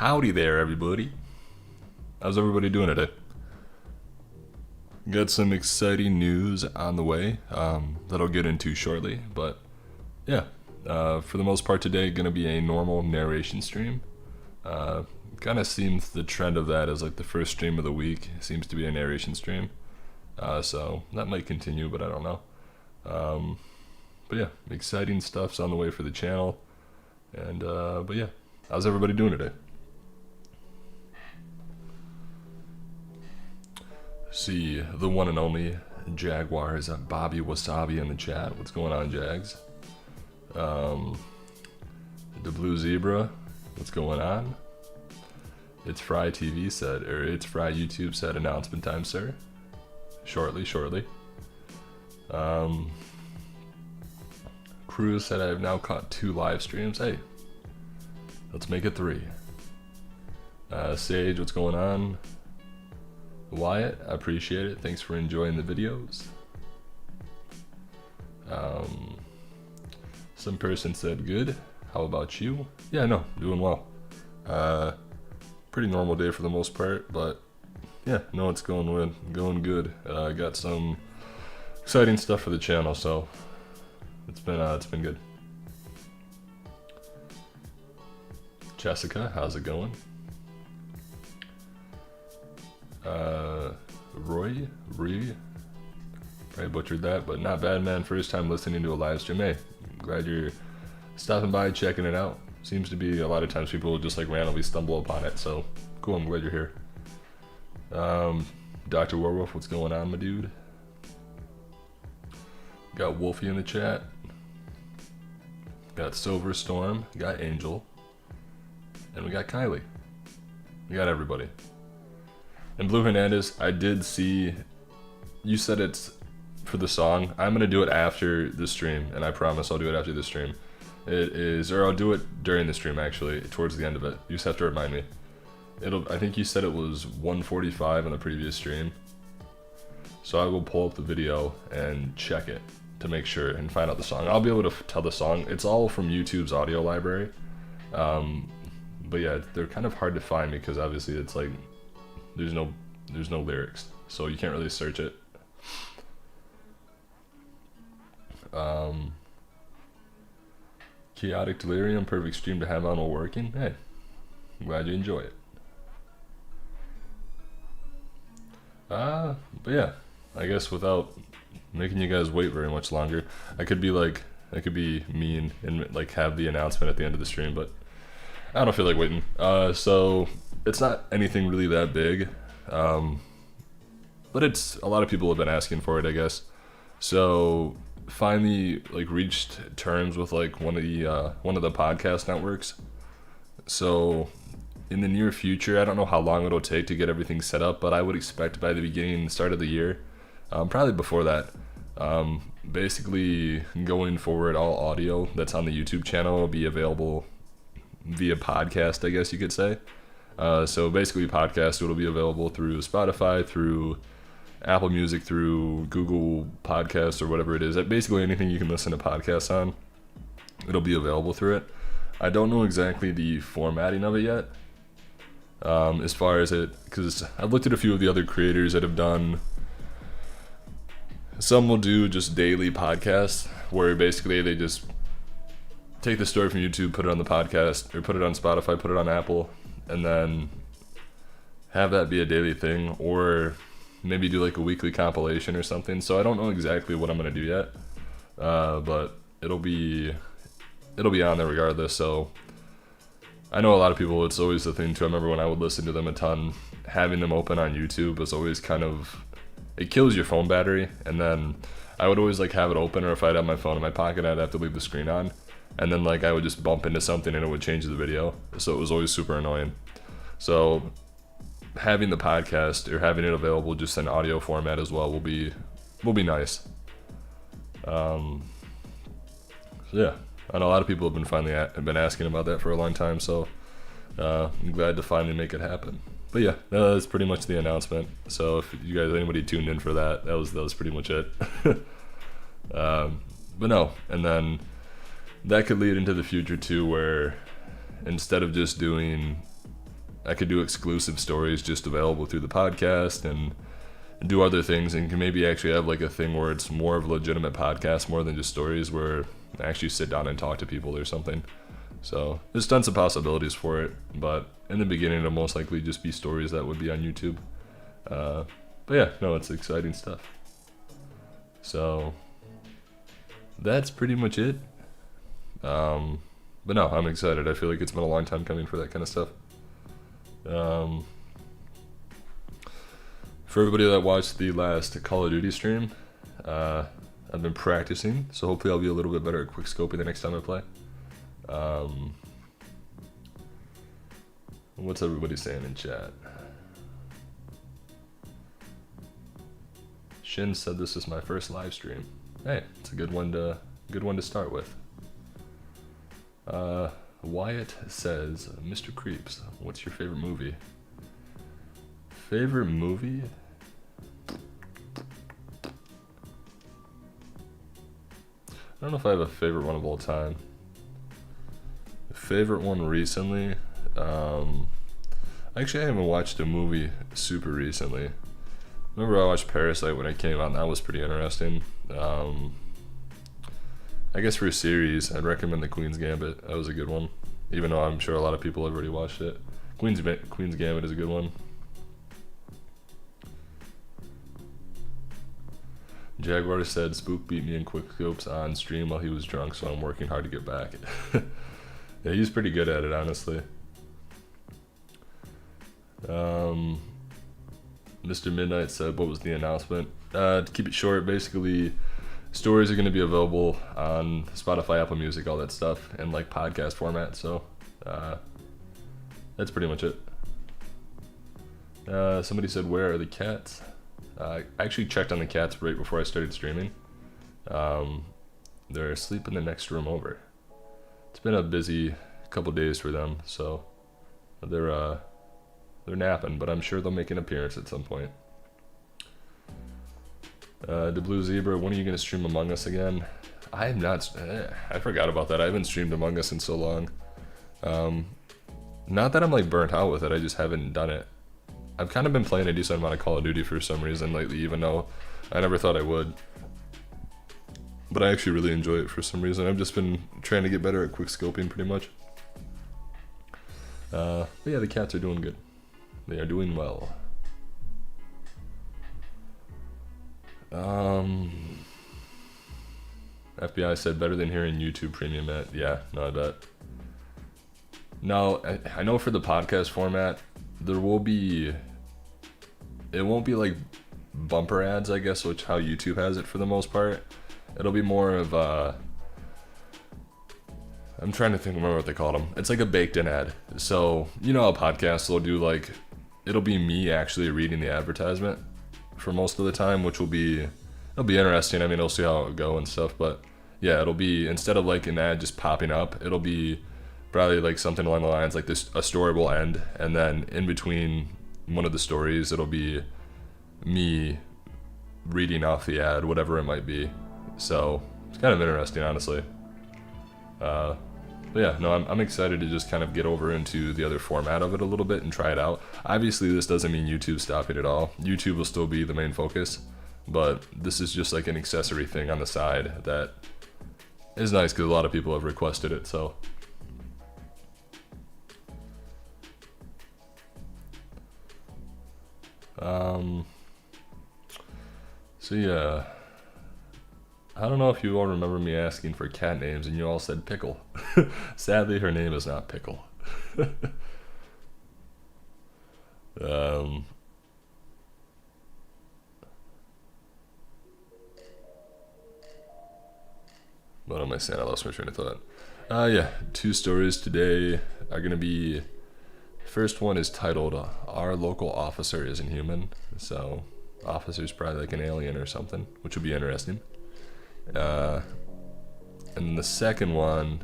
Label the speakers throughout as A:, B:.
A: Howdy there, everybody. How's everybody doing today? got some exciting news on the way that I'll get into shortly. But yeah, for the most part today, going to be a normal narration stream. Kind of seems the trend of that is like the first stream of the week seems to be a narration stream. So that might continue, but I don't know. But yeah, exciting stuff's on the way for the channel. And but yeah, how's everybody doing today? See, the one and only Jaguars, Bobby Wasabi in the chat. What's going on, Jags? The Blue Zebra, what's going on? It's Fry TV said, or it's Fry YouTube said, announcement time, sir. Shortly. Cruz said I have now caught 2 live streams. Hey, let's make it 3. Sage, what's going on? Wyatt, I appreciate it. Thanks for enjoying the videos. Some person said good. How about you? Yeah, no, doing well. Pretty normal day for the most part, but yeah, no, it's going good. Got some exciting stuff for the channel, so it's been good. Jessica, how's it going? Roy, I butchered that, but not bad, man. First time listening to a live stream. Hey, glad you're stopping by, checking it out. Seems to be a lot of times people will just like randomly stumble upon it, so cool, I'm glad you're here. Dr. Werewolf, what's going on, my dude? Got Wolfie in the chat. Got Silver Storm, got Angel, and we got Kylie. We got everybody. And Blue Hernandez, I did see, you said it's for the song. I'm gonna do it after the stream, and I promise I'll do it after the stream. It is, or I'll do it during the stream actually, towards the end of it. You just have to remind me. I think you said it was 1:45 on the previous stream. So I will pull up the video and check it to make sure and find out the song. I'll be able to tell the song. It's all from YouTube's audio library. But yeah, they're kind of hard to find because obviously it's like, there's no lyrics, so you can't really search it. Chaotic Delirium, perfect stream to have on while working. Hey, I'm glad you enjoy it. But yeah, I guess without making you guys wait very much longer, I could be mean and like have the announcement at the end of the stream, but I don't feel like waiting. So it's not anything really that big, but it's, a lot of people have been asking for it, I guess. So finally like reached terms with like one of the podcast networks. So in the near future, I don't know how long it'll take to get everything set up, but I would expect by the start of the year, probably before that, basically going forward, all audio that's on the YouTube channel will be available via podcast, I guess you could say. So basically podcast, it'll be available through Spotify, through Apple Music, through Google Podcasts, or whatever it is. Basically anything you can listen to podcasts on, it'll be available through it. I don't know exactly the formatting of it yet, as far as it, because I've looked at a few of the other creators that have done, some will do just daily podcasts, where basically they just take the story from YouTube, put it on the podcast, or put it on Spotify, put it on Apple, and then have that be a daily thing, or maybe do like a weekly compilation or something. So I don't know exactly what I'm gonna do yet, but it'll be on there regardless. So I know a lot of people, it's always the thing too. I remember when I would listen to them a ton, having them open on YouTube was always kind of, it kills your phone battery. And then I would always like have it open, or if I had my phone in my pocket, I'd have to leave the screen on. And then like I would just bump into something and it would change the video. So it was always super annoying. So having the podcast, or having it available just in audio format as well, will be nice. So yeah, I know a lot of people have been asking about that for a long time, so I'm glad to finally make it happen. But yeah, that's pretty much the announcement. So if you guys, anybody tuned in for that, that was pretty much it. But no, and then that could lead into the future too, where instead of just doing, I could do exclusive stories just available through the podcast, and do other things and can maybe actually have like a thing where it's more of a legitimate podcast more than just stories where I actually sit down and talk to people or something. So there's tons of possibilities for it, but in the beginning it'll most likely just be stories that would be on YouTube. But yeah, no, it's exciting stuff. So that's pretty much it. But no, I'm excited. I feel like it's been a long time coming for that kind of stuff. For everybody that watched the last Call of Duty stream, I've been practicing, so hopefully I'll be a little bit better at quickscoping the next time I play. What's everybody saying in chat? Shin said this is my first live stream. Hey, it's a good one to start with. Wyatt says, Mr. Creeps, what's your favorite movie? Favorite movie? I don't know if I have a favorite one of all time. Favorite one recently? Actually, I haven't watched a movie super recently. Remember I watched Parasite when it came out, and that was pretty interesting. I guess for a series, I'd recommend The Queen's Gambit. That was a good one, even though I'm sure a lot of people have already watched it. Queen's Gambit is a good one. Jaguar said, Spook beat me in quickscopes on stream while he was drunk, so I'm working hard to get back. Yeah, he's pretty good at it, honestly. Mr. Midnight said, what was the announcement? To keep it short, basically, stories are going to be available on Spotify, Apple Music, all that stuff, in like podcast format, so that's pretty much it. Somebody said, where are the cats? I actually checked on the cats right before I started streaming. They're asleep in the next room over. It's been a busy couple days for them, so they're napping, but I'm sure they'll make an appearance at some point. The Blue Zebra, when are you going to stream Among Us again? I have not. I forgot about that. I haven't streamed Among Us in so long. Not that I'm like burnt out with it, I just haven't done it. I've kind of been playing a decent amount of Call of Duty for some reason lately, even though I never thought I would. But I actually really enjoy it for some reason. I've just been trying to get better at quickscoping pretty much. But yeah, the cats are doing good. They are doing well. FBI said better than hearing YouTube Premium at. Yeah, no, I bet. No, I know for the podcast format, there will be, it won't be like bumper ads, I guess, which how YouTube has it for the most part. It'll be more of I'm trying to remember what they called them. It's like a baked in ad. So, you know how podcasts will do like, it'll be me actually reading the advertisement for most of the time, which it'll be interesting. I mean, we'll see how it'll go and stuff, but yeah, it'll be, instead of like an ad just popping up, it'll be probably like something along the lines like this, a story will end, and then in between one of the stories, it'll be me reading off the ad, whatever it might be. So it's kind of interesting, honestly. But yeah, no, I'm excited to just kind of get over into the other format of it a little bit and try it out. Obviously, this doesn't mean YouTube stopping at all. YouTube will still be the main focus, but this is just like an accessory thing on the side that is nice because a lot of people have requested it, so. So yeah, I don't know if you all remember me asking for cat names and you all said Pickle. Sadly, her name is not Pickle. What am I saying? I lost my train of thought. Yeah, 2 stories today are going to be, first one is titled, Our Local Officer Isn't Human. So, officer's probably like an alien or something, which would be interesting. And the second one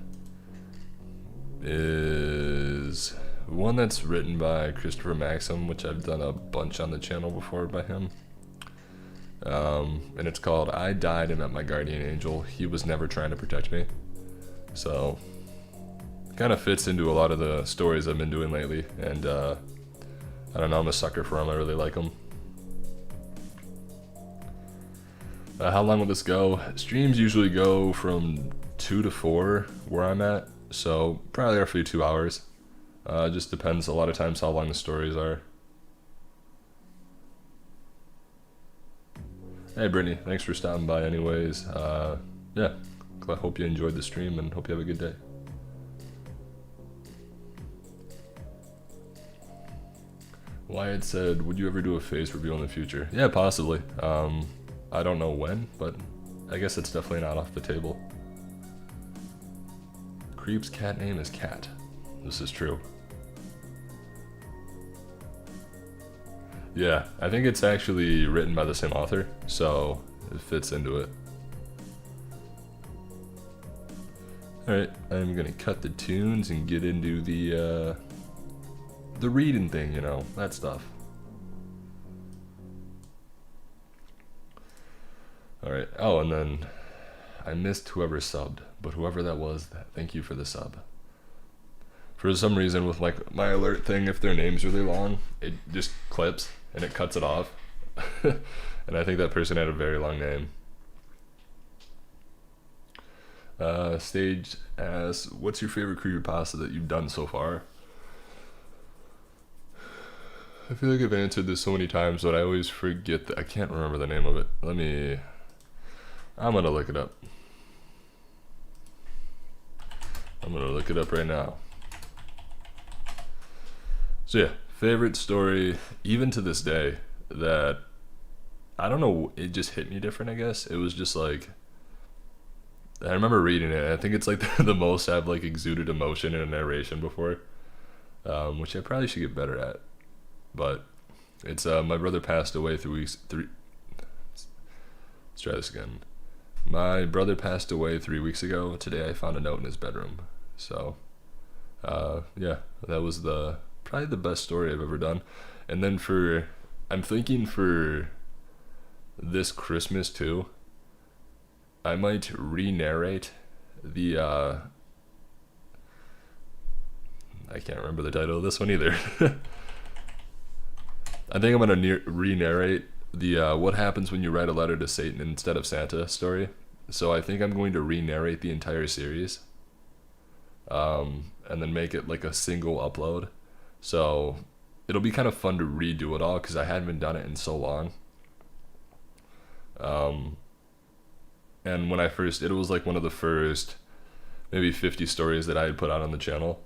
A: is one that's written by Christopher Maxim, which I've done a bunch on the channel before by him. And it's called I Died and Met My Guardian Angel. He was never trying to protect me. So, kind of fits into a lot of the stories I've been doing lately. And I don't know, I'm a sucker for them. I really like them. How long will this go? Streams usually go from 2 to 4 where I'm at, so probably roughly 2 hours. Just depends a lot of times how long the stories are. Hey Brittany, thanks for stopping by anyways. Yeah, I hope you enjoyed the stream and hope you have a good day. Wyatt said, would you ever do a face reveal in the future? Yeah, possibly. I don't know when, but I guess it's definitely not off the table. Creep's cat name is Cat. This is true. Yeah, I think it's actually written by the same author, so it fits into it. Alright, I'm gonna cut the tunes and get into the reading thing, you know, that stuff. Alright, oh, and then I missed whoever subbed, but whoever that was, thank you for the sub. For some reason, with like my alert thing, if their name's really long, it just clips and it cuts it off. And I think that person had a very long name. Stage asks, what's your favorite creepypasta that you've done so far? I feel like I've answered this so many times, but I always forget that I can't remember the name of it. I'm gonna look it up. I'm gonna look it up right now. So yeah, favorite story, even to this day, that, I don't know, it just hit me different, I guess. It was just like, I remember reading it, and I think it's like the most I've like exuded emotion in a narration before, which I probably should get better at. But it's my brother passed away 3 weeks. Let's try this again. My brother passed away 3 weeks ago. Today I found a note in his bedroom. So, yeah, that was probably the best story I've ever done. And then I'm thinking for this Christmas too, I might re-narrate the, I can't remember the title of this one either. I think I'm going to re-narrate the what happens when you write a letter to Satan instead of Santa story. So I think I'm going to re-narrate the entire series, and then make it like a single upload. So it'll be kind of fun to redo it all because I hadn't done it in so long. And when it was like one of the first maybe 50 stories that I had put out on the channel.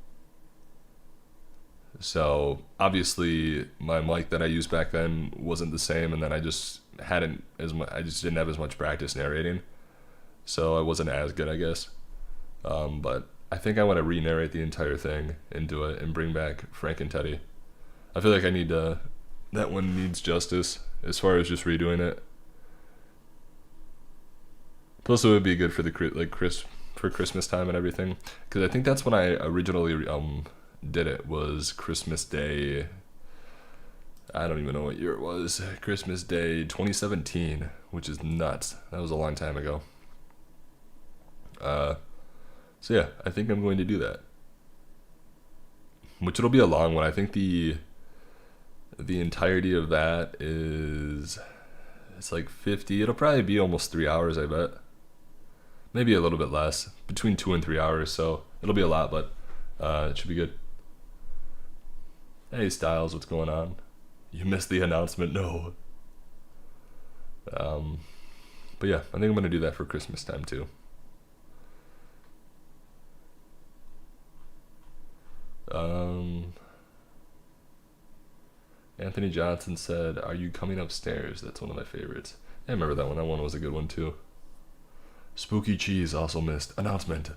A: So obviously my mic that I used back then wasn't the same, and then I just didn't have as much practice narrating, so I wasn't as good, I guess. But I think I want to re-narrate the entire thing and do it and bring back Frank and Teddy. I feel like I need that one needs justice as far as just redoing it. Plus it would be good for for Christmas time and everything, because I think that's when I originally did it, was Christmas Day. I don't even know what year it was. Christmas Day 2017, which is nuts. That was a long time ago. So yeah, I think I'm going to do that, which it'll be a long one. I think the entirety of that it's like 50. It'll probably be almost 3 hours, I bet. Maybe a little bit less, between 2 and 3 hours. So it'll be a lot, but it should be good. Hey Styles, what's going on? You missed the announcement? No. But yeah, I think I'm gonna do that for Christmas time too. Anthony Johnson said, "Are you coming upstairs?" That's one of my favorites. I remember that one. That one was a good one too. Spooky Cheese also missed announcement.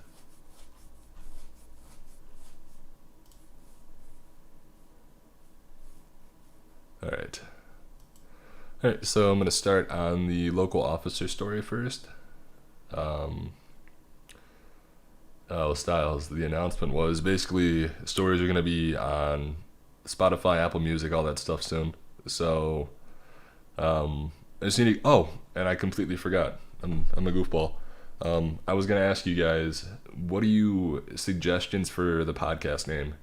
A: Alright, so I'm going to start on the local officer story first. Styles, the announcement was basically stories are going to be on Spotify, Apple Music, all that stuff soon. So, I just need to, and I completely forgot. I'm a goofball. I was going to ask you guys, what are you suggestions for the podcast name?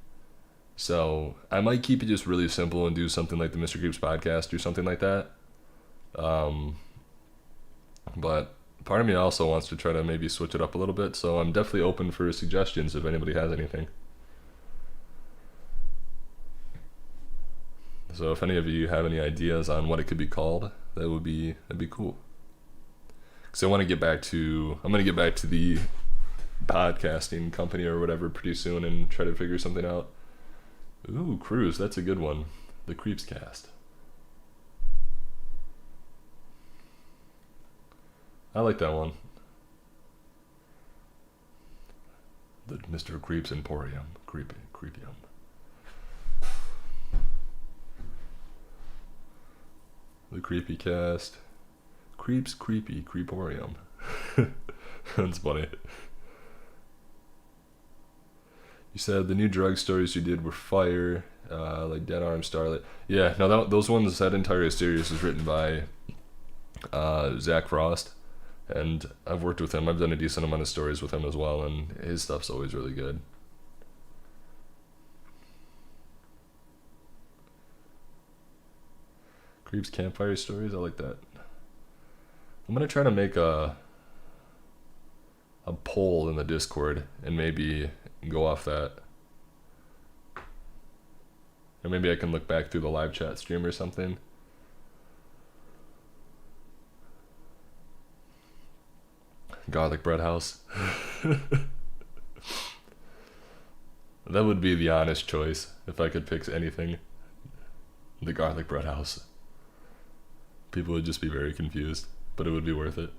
A: So I might keep it just really simple and do something like the Mr. Creeps podcast or something like that. But part of me also wants to try to maybe switch it up a little bit, so I'm definitely open for suggestions if anybody has anything. So if any of you have any ideas on what it could be called, that'd be cool. Because I'm gonna get back to the podcasting company or whatever pretty soon and try to figure something out. Ooh, Cruise, that's a good one. The Creepscast. I like that one. The Mr. Creeps Emporium. Creepium. The Creepycast. Creeps Creepy Creeporium. That's funny. You said the new drug stories you did were fire, like Dead Arm Starlight. Yeah, no, those ones, that entire series was written by Zach Frost, and I've worked with him. I've done a decent amount of stories with him as well, and his stuff's always really good. Creeps Campfire Stories, I like that. I'm gonna try to make a poll in the Discord and maybe go off that. Or maybe I can look back through the live chat stream or something. Garlic Bread House. That would be the honest choice if I could pick anything. The Garlic Bread House. People would just be very confused, but it would be worth it.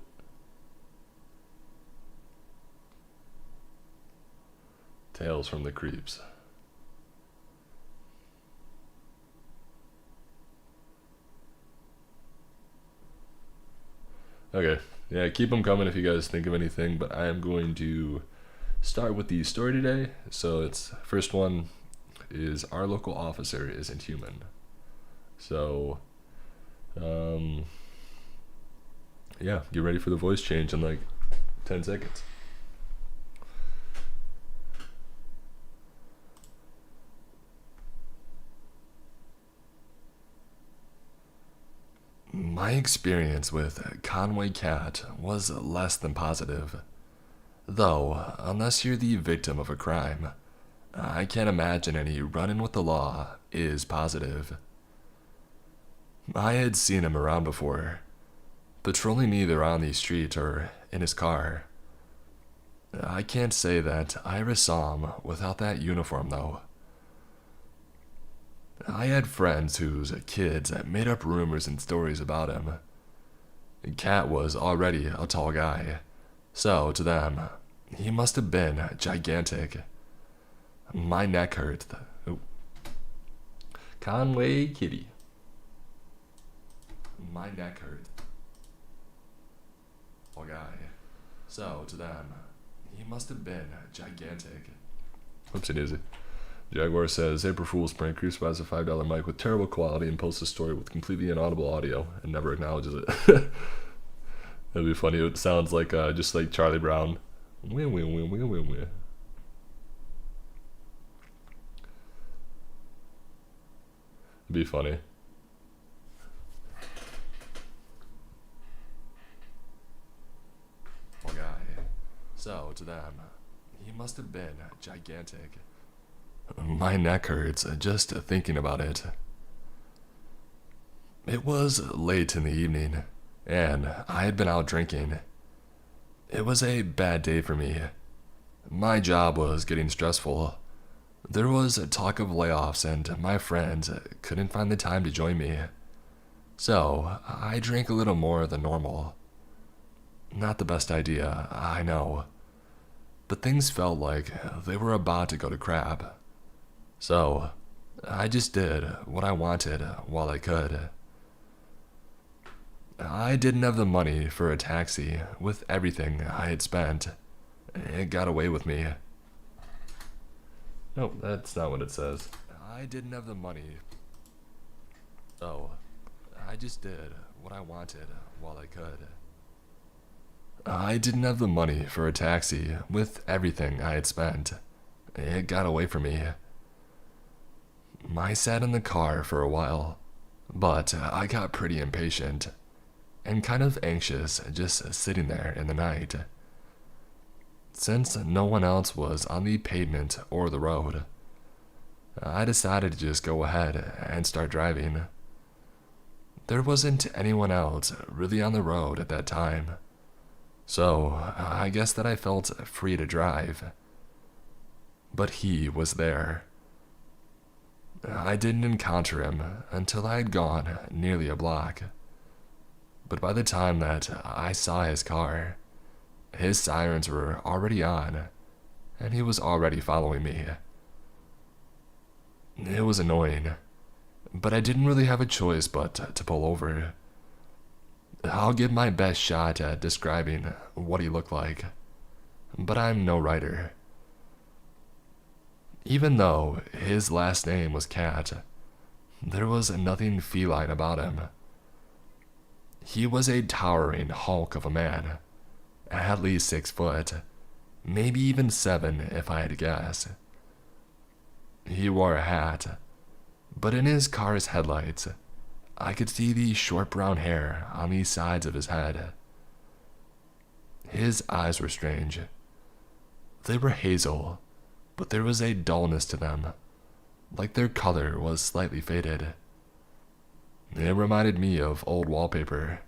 A: Tales from the Creeps. Okay, yeah, keep them coming if you guys think of anything, but I am going to start with the story today. So it's first one is our local officer isn't human. So, yeah, get ready for the voice change in like 10 seconds. My experience with Conway Cat was less than positive. Though, unless you're the victim of a crime, I can't imagine any run-in with the law is positive. I had seen him around before, patrolling either on the street or in his car. I can't say that I ever saw him without that uniform, though. I had friends whose kids made up rumors and stories about him. Cat was already a tall guy, so to them, he must have been gigantic. My neck hurt. Ooh. Conway Kitty. My neck hurt. Tall guy. So to them, he must have been gigantic. Whoopsie daisy. Jaguar says, April Fool's prank. Creeps buys a $5 mic with terrible quality and posts a story with completely inaudible audio and never acknowledges it. That'd be funny. It sounds like just like Charlie Brown. Win, win, win, win, win, win. It'd be funny. Poor guy. So to them, he must have been gigantic. My neck hurts just thinking about it. It was late in the evening, and I had been out drinking. It was a bad day for me. My job was getting stressful. There was talk of layoffs, and my friends couldn't find the time to join me. So, I drank a little more than normal. Not the best idea, I know. But things felt like they were about to go to crap. So, I just did what I wanted while I could. I didn't have the money for a taxi with everything I had spent. It got away with me. No, that's not what it says. I didn't have the money. So, I just did what I wanted while I could. I didn't have the money for a taxi with everything I had spent. It got away from me. I sat in the car for a while, but I got pretty impatient, and kind of anxious just sitting there in the night. Since no one else was on the pavement or the road, I decided to just go ahead and start driving. There wasn't anyone else really on the road at that time, so I guess that I felt free to drive. But he was there. I didn't encounter him until I had gone nearly a block. But by the time that I saw his car, his sirens were already on, and he was already following me. It was annoying, but I didn't really have a choice but to pull over. I'll give my best shot at describing what he looked like, but I'm no writer. Even though his last name was Cat, there was nothing feline about him. He was a towering hulk of a man, at least 6 foot, maybe even 7 if I had to guess. He wore a hat, but in his car's headlights, I could see the short brown hair on the sides of his head. His eyes were strange. They were hazel, but there was a dullness to them, like their color was slightly faded. It reminded me of old wallpaper.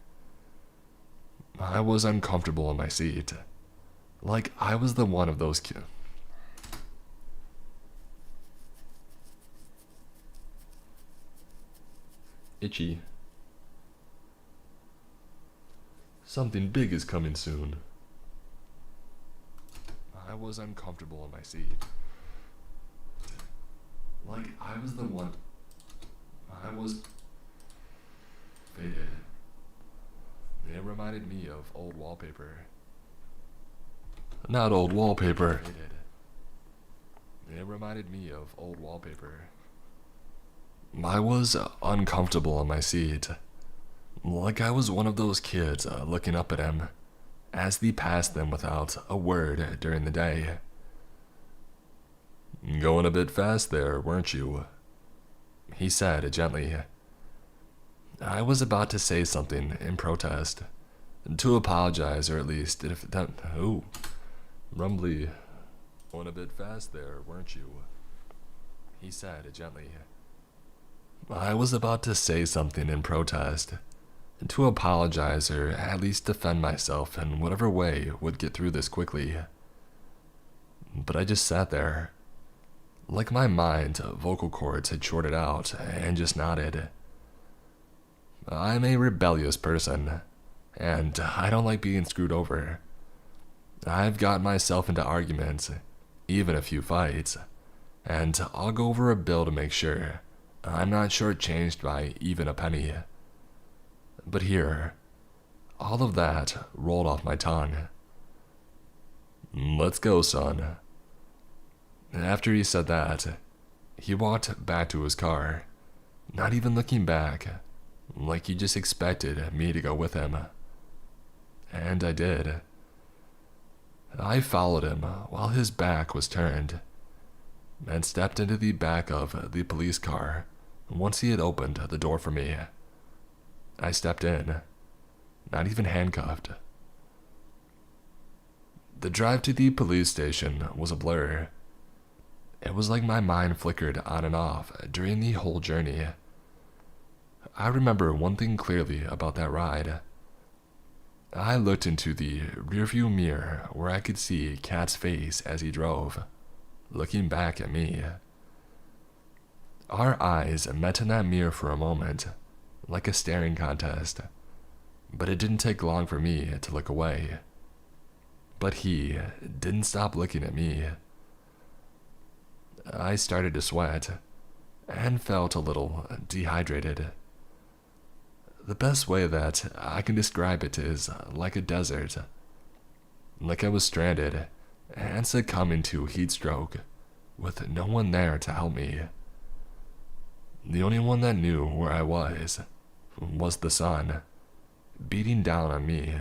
A: I was uncomfortable in my seat, like I was the one of those kids. Itchy. Something big is coming soon. I was uncomfortable in my seat. Like I was the one. I was faded. It reminded me of old wallpaper. Not old wallpaper. Faded. It reminded me of old wallpaper. I was uncomfortable in my seat. Like I was one of those kids looking up at him as he passed them without a word during the day. Going a bit fast there, weren't you? He said gently. I was about to say something in protest, to apologize, or at least if that. Oh, rumbly. Going a bit fast there, weren't you? He said gently. I was about to say something in protest, to apologize or at least defend myself in whatever way would get through this quickly. But I just sat there, like my mind's vocal cords had shorted out, and just nodded. I'm a rebellious person, and I don't like being screwed over. I've gotten myself into arguments, even a few fights, and I'll go over a bill to make sure I'm not shortchanged by even a penny. But here, all of that rolled off my tongue. Let's go, son. After he said that, he walked back to his car, not even looking back, like he just expected me to go with him. And I did. I followed him while his back was turned, and stepped into the back of the police car once he had opened the door for me. I stepped in, not even handcuffed. The drive to the police station was a blur. It was like my mind flickered on and off during the whole journey. I remember one thing clearly about that ride. I looked into the rearview mirror where I could see Cat's face as he drove, looking back at me. Our eyes met in that mirror for a moment, like a staring contest, but it didn't take long for me to look away. But he didn't stop looking at me. I started to sweat, and felt a little dehydrated. The best way that I can describe it is like a desert. Like I was stranded and succumbing to heat stroke, with no one there to help me. The only one that knew where I was the sun, beating down on me.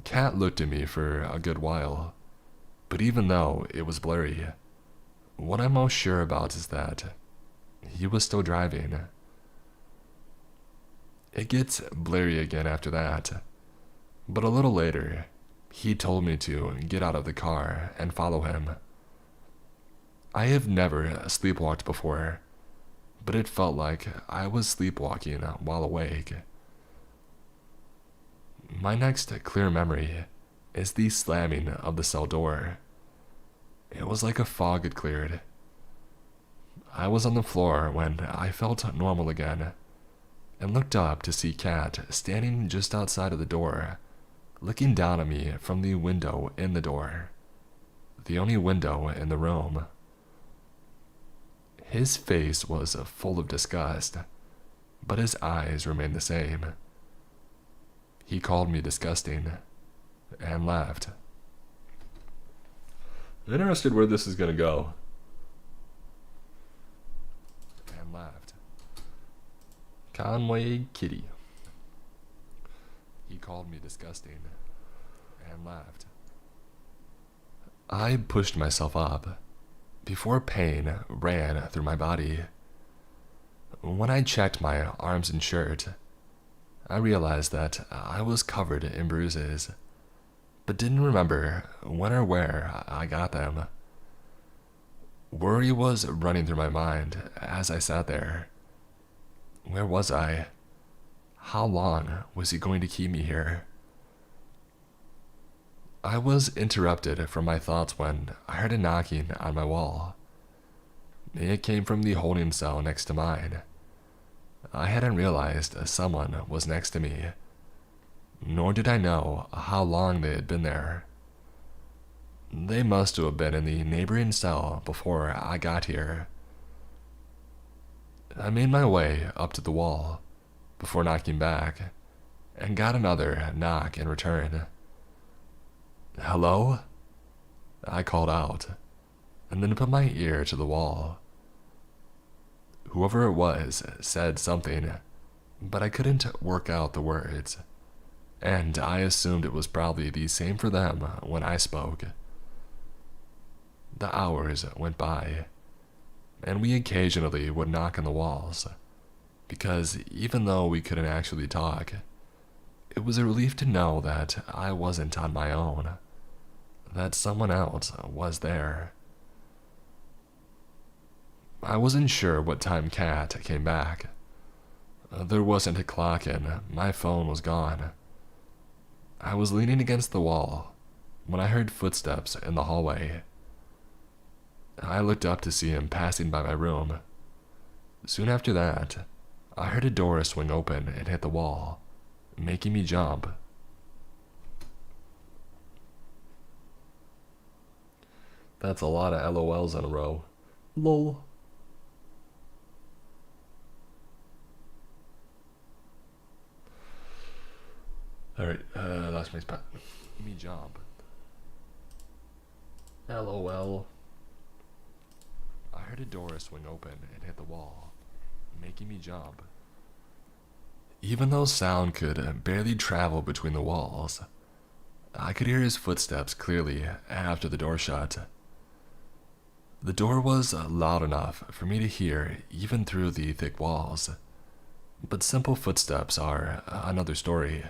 A: Cat looked at me for a good while, but even though it was blurry, what I'm most sure about is that he was still driving. It gets blurry again after that, but a little later, he told me to get out of the car and follow him. I have never sleepwalked before, but it felt like I was sleepwalking while awake. My next clear memory is the slamming of the cell door. It was like a fog had cleared. I was on the floor when I felt normal again, and looked up to see Kat standing just outside of the door, looking down at me from the window in the door, the only window in the room. His face was full of disgust, but his eyes remained the same. He called me disgusting and left. I'm interested where this is going to go. And left. Conway Kitty. He called me disgusting and left. I pushed myself up before pain ran through my body. When I checked my arms and shirt, I realized that I was covered in bruises, but didn't remember when or where I got them. Worry was running through my mind as I sat there. Where was I? How long was he going to keep me here? I was interrupted from my thoughts when I heard a knocking on my wall. It came from the holding cell next to mine. I hadn't realized someone was next to me, nor did I know how long they had been there. They must have been in the neighboring cell before I got here. I made my way up to the wall before knocking back, and got another knock in return. "Hello?" I called out, and then put my ear to the wall. Whoever it was said something, but I couldn't work out the words, and I assumed it was probably the same for them when I spoke. The hours went by, and we occasionally would knock on the walls, because even though we couldn't actually talk, it was a relief to know that I wasn't on my own, that someone else was there. I wasn't sure what time Kat came back. There wasn't a clock and my phone was gone. I was leaning against the wall when I heard footsteps in the hallway. I looked up to see him passing by my room. Soon after that, I heard a door swing open and hit the wall, making me jump. That's a lot of LOLs in a row. Lol. Alright, lost my spot. Me jump. LOL. I heard a door swing open and hit the wall, making me jump. Even though sound could barely travel between the walls, I could hear his footsteps clearly after the door shut. The door was loud enough for me to hear even through the thick walls, but simple footsteps are another story.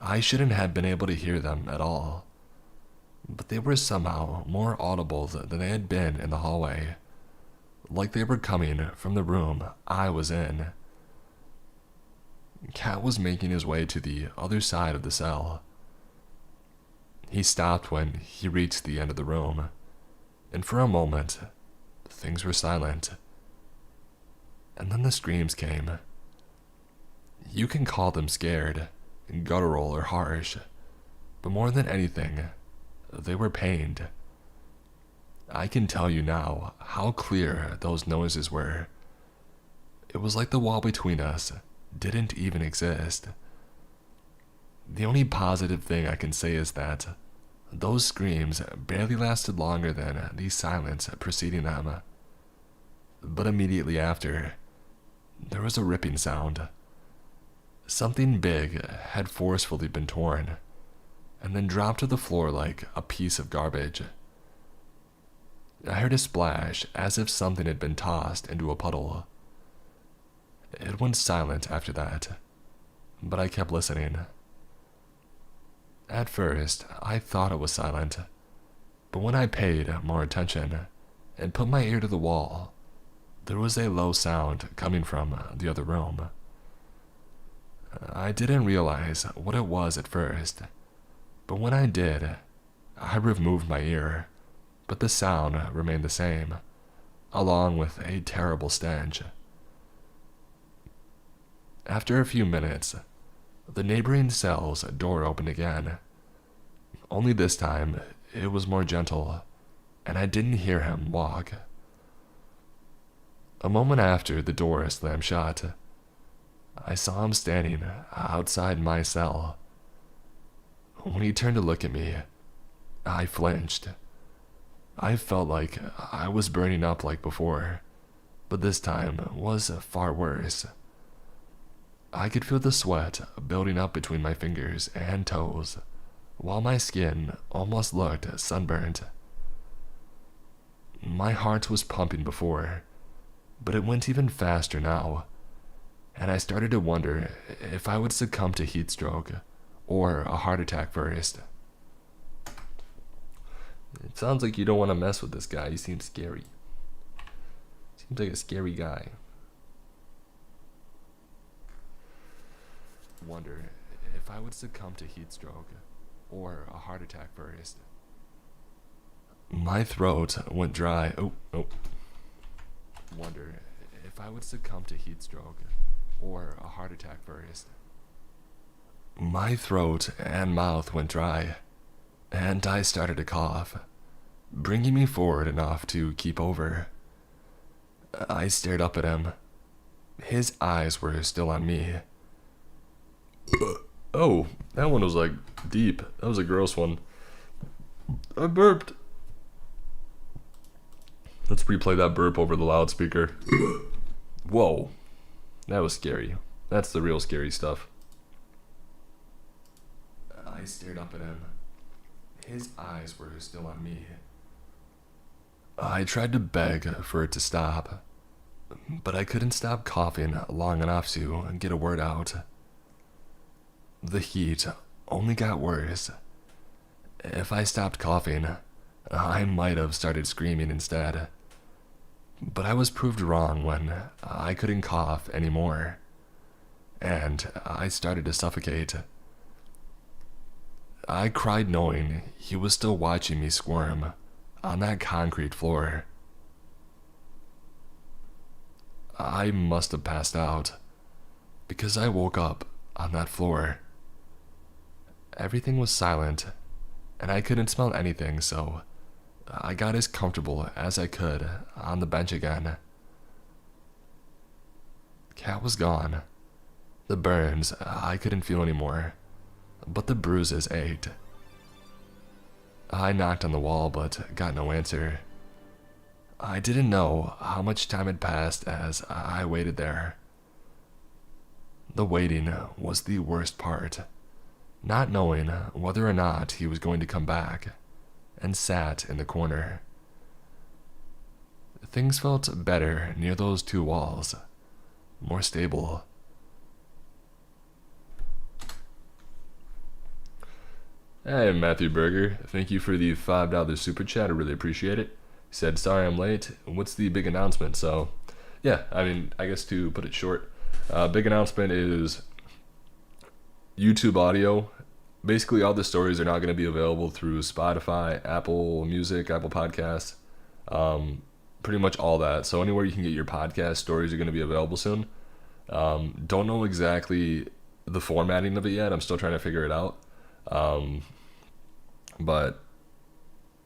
A: I shouldn't have been able to hear them at all, but they were somehow more audible than they had been in the hallway, like they were coming from the room I was in. Kat was making his way to the other side of the cell. He stopped when he reached the end of the room, and for a moment, things were silent. And then the screams came. You can call them scared, guttural, or harsh, but more than anything, they were pained. I can tell you now how clear those noises were. It was like the wall between us didn't even exist. The only positive thing I can say is that those screams barely lasted longer than the silence preceding them. But immediately after, there was a ripping sound. Something big had forcefully been torn, and then dropped to the floor like a piece of garbage. I heard a splash as if something had been tossed into a puddle. It went silent after that, but I kept listening. At first, I thought it was silent, but when I paid more attention and put my ear to the wall, there was a low sound coming from the other room. I didn't realize what it was at first, but when I did, I removed my ear, but the sound remained the same, along with a terrible stench. After a few minutes, the neighboring cell's door opened again. Only this time, it was more gentle, and I didn't hear him walk. A moment after the door slammed shut, I saw him standing outside my cell. When he turned to look at me, I flinched. I felt like I was burning up like before, but this time was far worse. I could feel the sweat building up between my fingers and toes, while my skin almost looked sunburnt. My heart was pumping before, but it went even faster now, and I started to wonder if I would succumb to heat stroke or a heart attack first. It sounds like you don't want to mess with this guy. He seems scary. Seems like a scary guy. Wonder if I would succumb to heat stroke or a heart attack first. My throat went dry. Wonder if I would succumb to heat stroke or a heart attack first. My throat and mouth went dry, and I started to cough, bringing me forward enough to keep over. I stared up at him. His eyes were still on me. Oh, that one was like deep. That was a gross one. I burped. Let's replay that burp over the loudspeaker. Whoa, that was scary. That's the real scary stuff. I stared up at him. His eyes were still on me. I tried to beg for it to stop, but I couldn't stop coughing long enough to get a word out. The heat only got worse. If I stopped coughing, I might have started screaming instead. But I was proved wrong when I couldn't cough anymore, and I started to suffocate. I cried knowing he was still watching me squirm on that concrete floor. I must have passed out, because I woke up on that floor. Everything was silent, and I couldn't smell anything, so I got as comfortable as I could on the bench again. Cat was gone. The burns I couldn't feel anymore, but the bruises ached. I knocked on the wall but got no answer. I didn't know how much time had passed as I waited there. The waiting was the worst part, not knowing whether or not he was going to come back, and sat in the corner. Things felt better near those two walls, more stable. Hey, Matthew Berger, thank you for the $5 super chat, I really appreciate it. He said, sorry I'm late, what's the big announcement? So, yeah, I guess to put it short, big announcement is YouTube audio. Basically, all the stories are now going to be available through Spotify, Apple Music, Apple Podcasts, pretty much all that. So anywhere you can get your podcast, stories are going to be available soon. Don't know exactly the formatting of it yet. I'm still trying to figure it out. But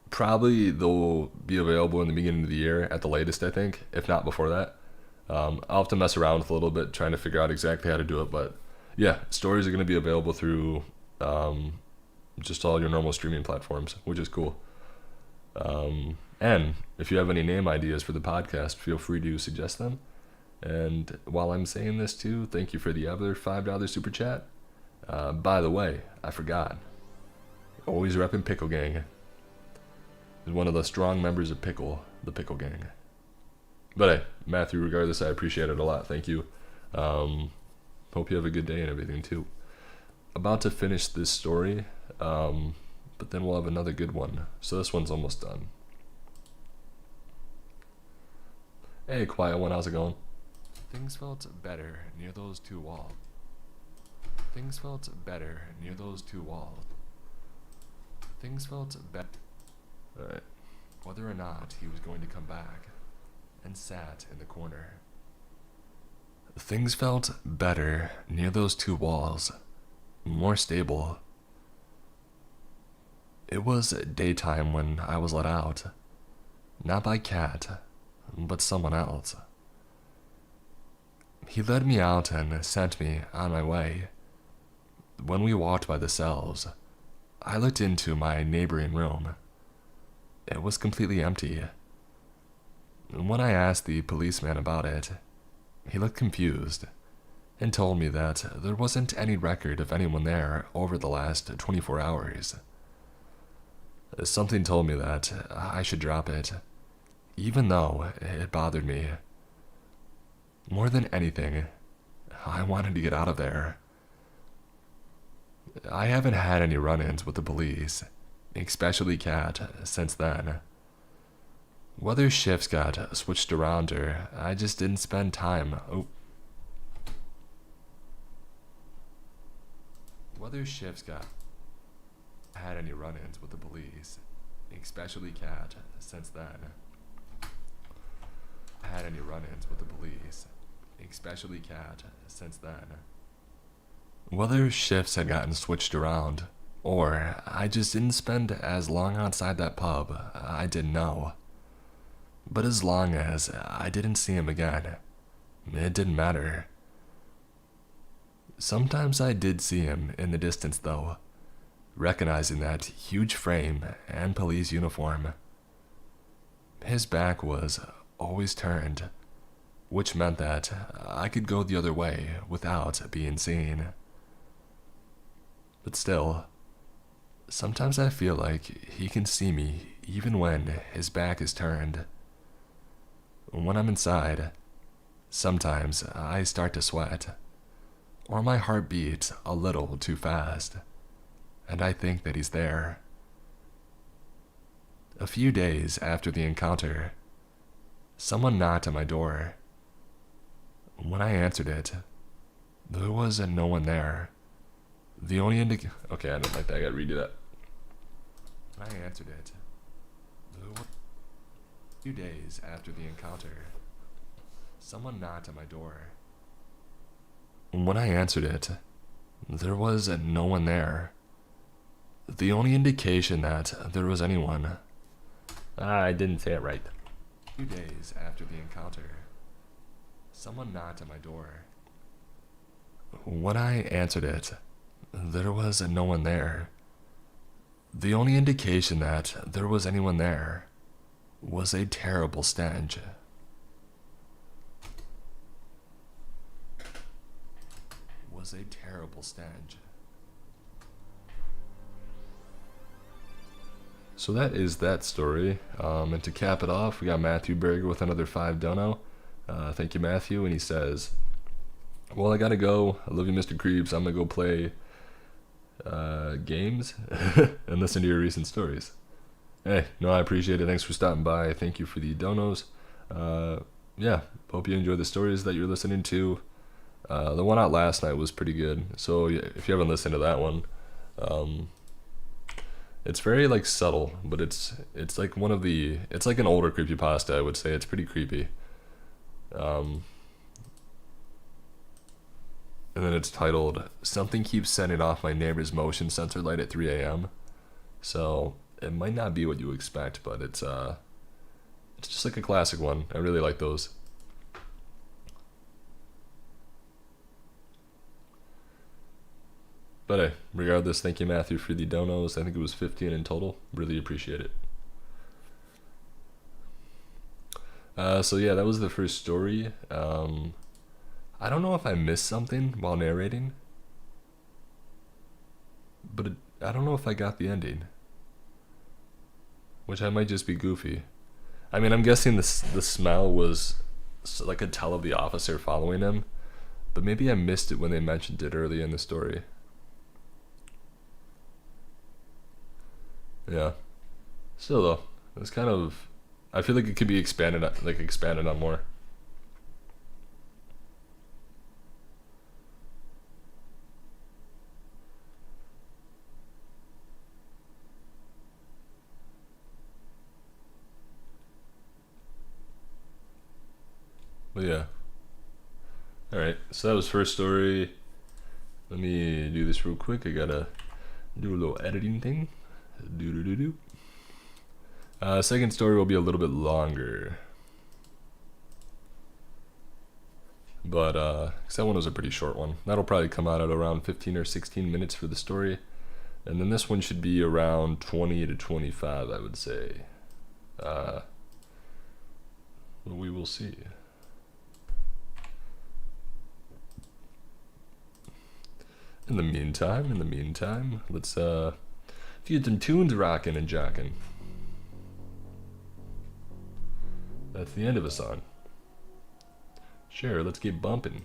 A: probably they'll be available in the beginning of the year at the latest, I think, if not before that. I'll have to mess around with a little bit, trying to figure out exactly how to do it. But yeah, stories are going to be available through just all your normal streaming platforms, which is cool. And if you have any name ideas for the podcast, feel free to suggest them. And while I'm saying this too, thank you for the other $5 super chat. By the way, I forgot. Always repping Pickle Gang. Is one of the strong members of the Pickle Gang. But hey, Matthew, regardless, I appreciate it a lot. Thank you. Hope you have a good day and everything too. About to finish this story, but then we'll have another good one. So this one's almost done. Hey, quiet one, how's it going? Things felt better near those two walls. Things felt better near those two walls. Things felt better. Alright. Whether or not he was going to come back, and sat in the corner. Things felt better near those two walls. More stable. It was daytime when I was let out. Not by Cat, but someone else. He led me out and sent me on my way. When we walked by the cells, I looked into my neighboring room. It was completely empty. When I asked the policeman about it, he looked confused and told me that there wasn't any record of anyone there over the last 24 hours. Something told me that I should drop it, even though it bothered me. More than anything, I wanted to get out of there. I haven't had any run-ins with the police, especially Cat, since then. Whether shifts got switched around or I just didn't spend time. Whether shifts got had any run-ins with the police, especially Cat, since then. Had any run-ins with the police, especially Cat, since then. Whether shifts had gotten switched around, or I just didn't spend as long outside that pub, I didn't know. But as long as I didn't see him again, it didn't matter. Sometimes I did see him in the distance though, recognizing that huge frame and police uniform. His back was always turned, which meant that I could go the other way without being seen. But still, sometimes I feel like he can see me even when his back is turned. When I'm inside, sometimes I start to sweat, or my heart beats a little too fast, and I think that he's there. A few days after the encounter, someone knocked on my door. When I answered it, there was no one there. The only okay, I don't like that, I gotta redo that. When I answered it, there was a few days after the encounter, someone knocked on my door. When I answered it, there was no one there. The only indication that there was anyone. I didn't say it right. A few days after the encounter, someone knocked on my door. When I answered it, there was no one there. The only indication that there was anyone there was a terrible stench. Was a terrible stench. So that is that story. And to cap it off, we got Matthew Berger with another 5 dono. Thank you, Matthew. And he says, well, I gotta go. I love you, Mr. Creeps. I'm gonna go play games and listen to your recent stories. Hey, no, I appreciate it. Thanks for stopping by. Thank you for the donos. Yeah, hope you enjoy the stories that you're listening to. The one out last night was pretty good. So if you haven't listened to that one, it's very like subtle, but it's like it's like an older creepypasta, I would say. It's pretty creepy. And then it's titled, Something Keeps Setting Off My Neighbor's Motion Sensor Light at 3 a.m. So it might not be what you expect, but it's just like a classic one. I really like those. But hey, regardless, thank you, Matthew, for the donos. I think it was 15 in total. Really appreciate it. So yeah, that was the first story. I don't know if I missed something while narrating, but I don't know if I got the ending, which I might just be goofy. I'm guessing the smell was like a tell of the officer following him, But maybe I missed it when they mentioned it early in the story. Yeah. Still though, it's kind of, I feel like it could be expanded on more. But yeah. Alright, so that was first story. Let me do this real quick. I gotta do a little editing thing. Second story will be a little bit longer. But, 'cause that one was a pretty short one. That'll probably come out at around 15 or 16 minutes for the story. And then this one should be around 20 to 25, I would say. But we will see. In the meantime, let's get some tunes rocking and jocking. That's the end of a song. Sure, let's get bumping.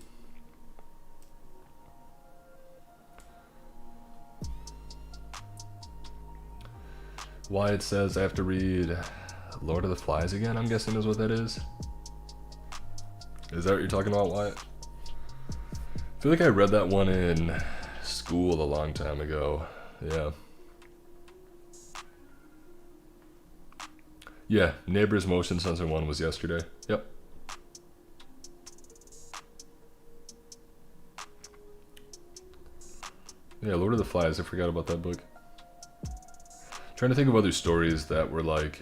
A: Wyatt says I have to read Lord of the Flies again, I'm guessing is what that is. Is that what you're talking about, Wyatt? I feel like I read that one in school a long time ago. Yeah. Yeah, Neighbors Motion Sensor 1 was yesterday. Yep. Yeah, Lord of the Flies, I forgot about that book. Trying to think of other stories that were like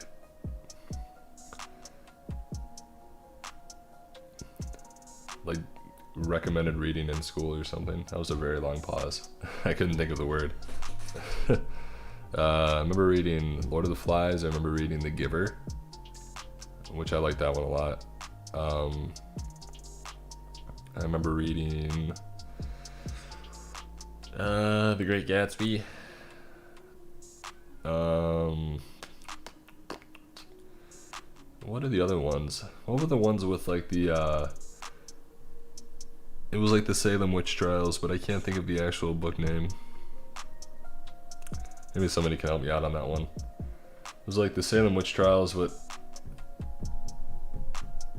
A: recommended reading in school or something. That was a very long pause. I couldn't think of the word. I remember reading Lord of the Flies. I remember reading The Giver, which I like that one a lot. I remember reading The Great Gatsby. What are the other ones? What were the ones with like the it was like the Salem Witch Trials, but I can't think of the actual book name. Maybe somebody can help me out on that one. It was like the Salem Witch Trials, but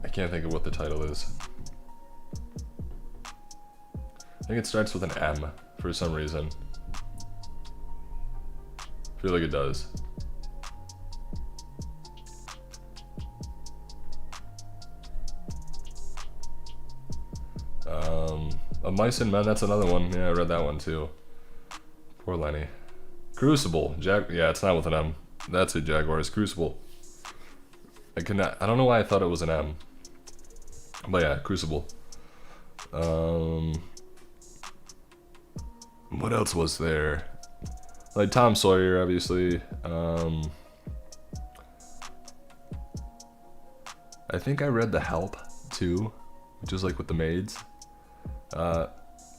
A: I can't think of what the title is. I think it starts with an M for some reason. I feel like it does. Mice and Men, that's another one. Yeah, I read that one too. Poor Lenny. Crucible. Yeah, it's not with an M. That's a Jaguars. Crucible. I don't know why I thought it was an M. But yeah, Crucible. What else was there? Like Tom Sawyer, obviously. I think I read The Help too, which is like with the maids.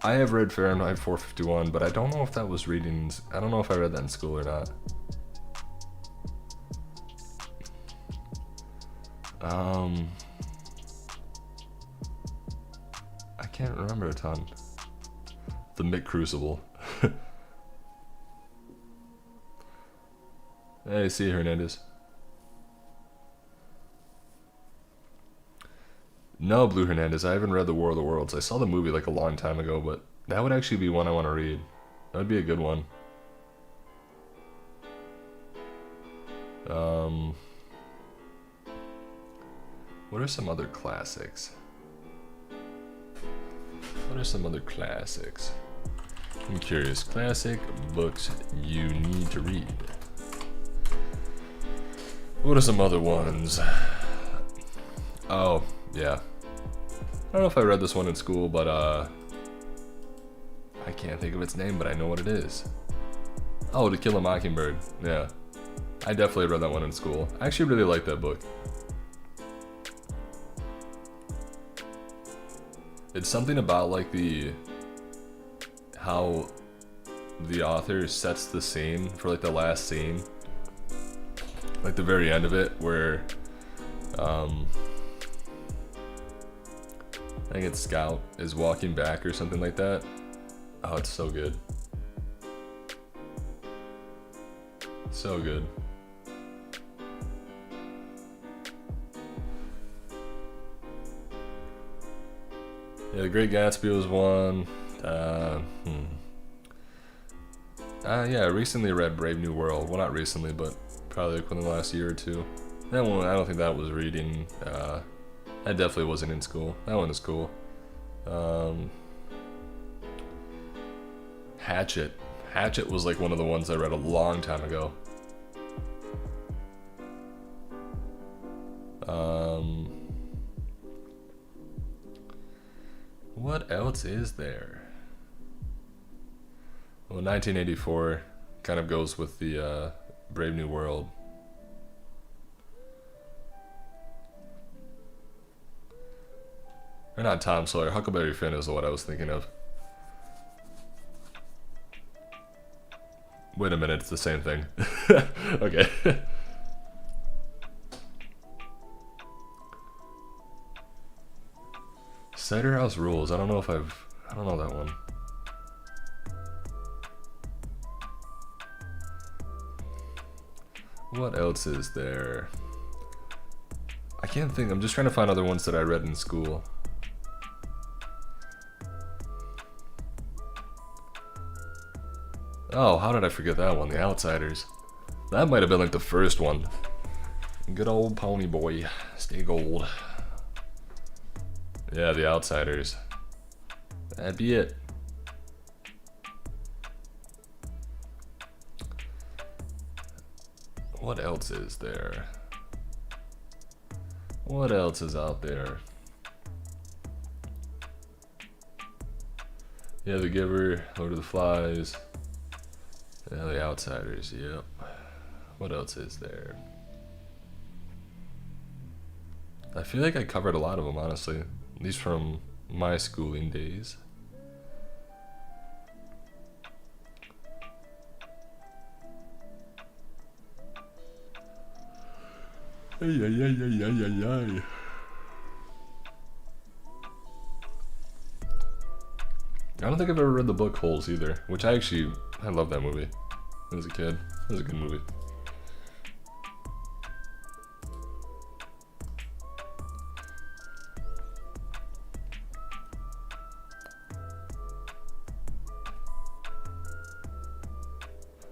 A: I have read Fahrenheit 451, but I don't know if that was readings. I don't know if I read that in school or not. I can't remember a ton. The Mick Crucible. Hey, see you, Hernandez. No, Blue Hernandez, I haven't read The War of the Worlds. I saw the movie like a long time ago, but that would actually be one I want to read. That would be a good one. What are some other classics? I'm curious. Classic books you need to read. What are some other ones? Oh, yeah. I don't know if I read this one in school, but I can't think of its name, but I know what it is. Oh, To Kill a Mockingbird. Yeah. I definitely read that one in school. I actually really like that book. It's something about like how the author sets the scene for like the last scene. Like the very end of it, where I think it's Scout is walking back or something like that. Oh, it's so good. So good. Yeah, The Great Gatsby was one. Yeah, I recently read Brave New World. Well, not recently, but probably like within the last year or two. That one, I don't think that was reading. That definitely wasn't in school. That one is cool. Hatchet. Hatchet was like one of the ones I read a long time ago. What else is there? Well, 1984 kind of goes with the Brave New World. Or not Tom Sawyer, Huckleberry Finn is what I was thinking of. Wait a minute, it's the same thing. Okay. Cider House Rules. I don't know that one. What else is there? I can't think. I'm just trying to find other ones that I read in school. Oh, how did I forget that one? The Outsiders. That might have been like the first one. Good old Pony Boy. Stay gold. Yeah, The Outsiders. That'd be it. What else is there? What else is out there? Yeah, The Giver, Lord of the Flies. Yeah, The Outsiders, yep. What else is there? I feel like I covered a lot of them, honestly. At least from my schooling days. Ay, ay, ay, ay, ay, ay, ay. I don't think I've ever read the book Holes either, which I love that movie as a kid. It was a good movie.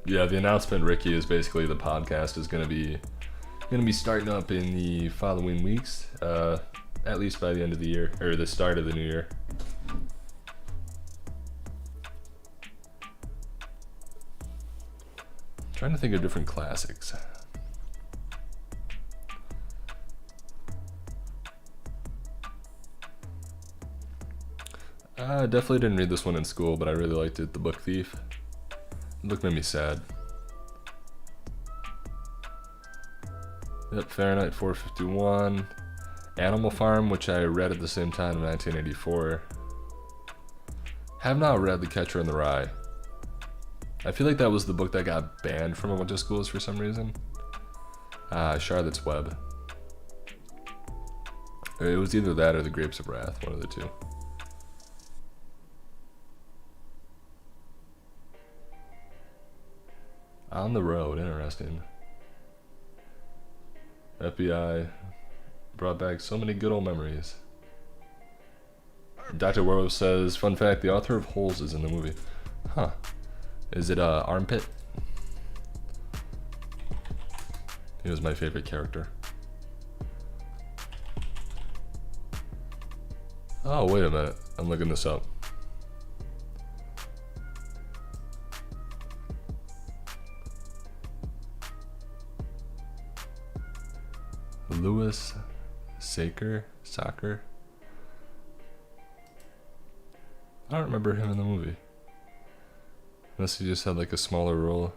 A: Yeah, the announcement, Ricky, is basically the podcast is gonna be starting up in the following weeks, at least by the end of the year, or the start of the new year. Trying to think of different classics. I definitely didn't read this one in school, but I really liked it. The Book Thief. The book made me sad. Yep, Fahrenheit 451. Animal Farm, which I read at the same time in 1984. Have not read The Catcher in the Rye. I feel like that was the book that got banned from a bunch of schools for some reason. Charlotte's Web. It was either that or The Grapes of Wrath, one of the two. On the Road, interesting. FBI brought back so many good old memories. Dr. Werewolf says, fun fact, the author of Holes is in the movie. Huh. Is it Armpit? He was my favorite character. Oh, wait a minute. I'm looking this up. Louis Sacre? I don't remember him in the movie. Unless he just had like a smaller role.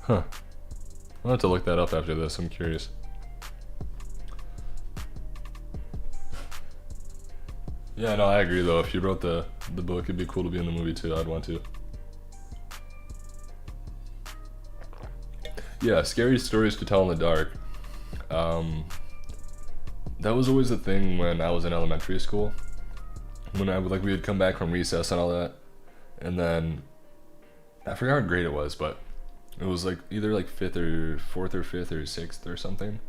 A: Huh. I'll have to look that up after this, I'm curious. Yeah, no, I agree though. If you wrote the book, it'd be cool to be in the movie too. I'd want to. Yeah, scary stories to tell in the dark. that was always the thing when I was in elementary school. When we would come back from recess and all that, and then I forgot what grade it was, but it was like either like fifth or fourth or fifth or sixth or something.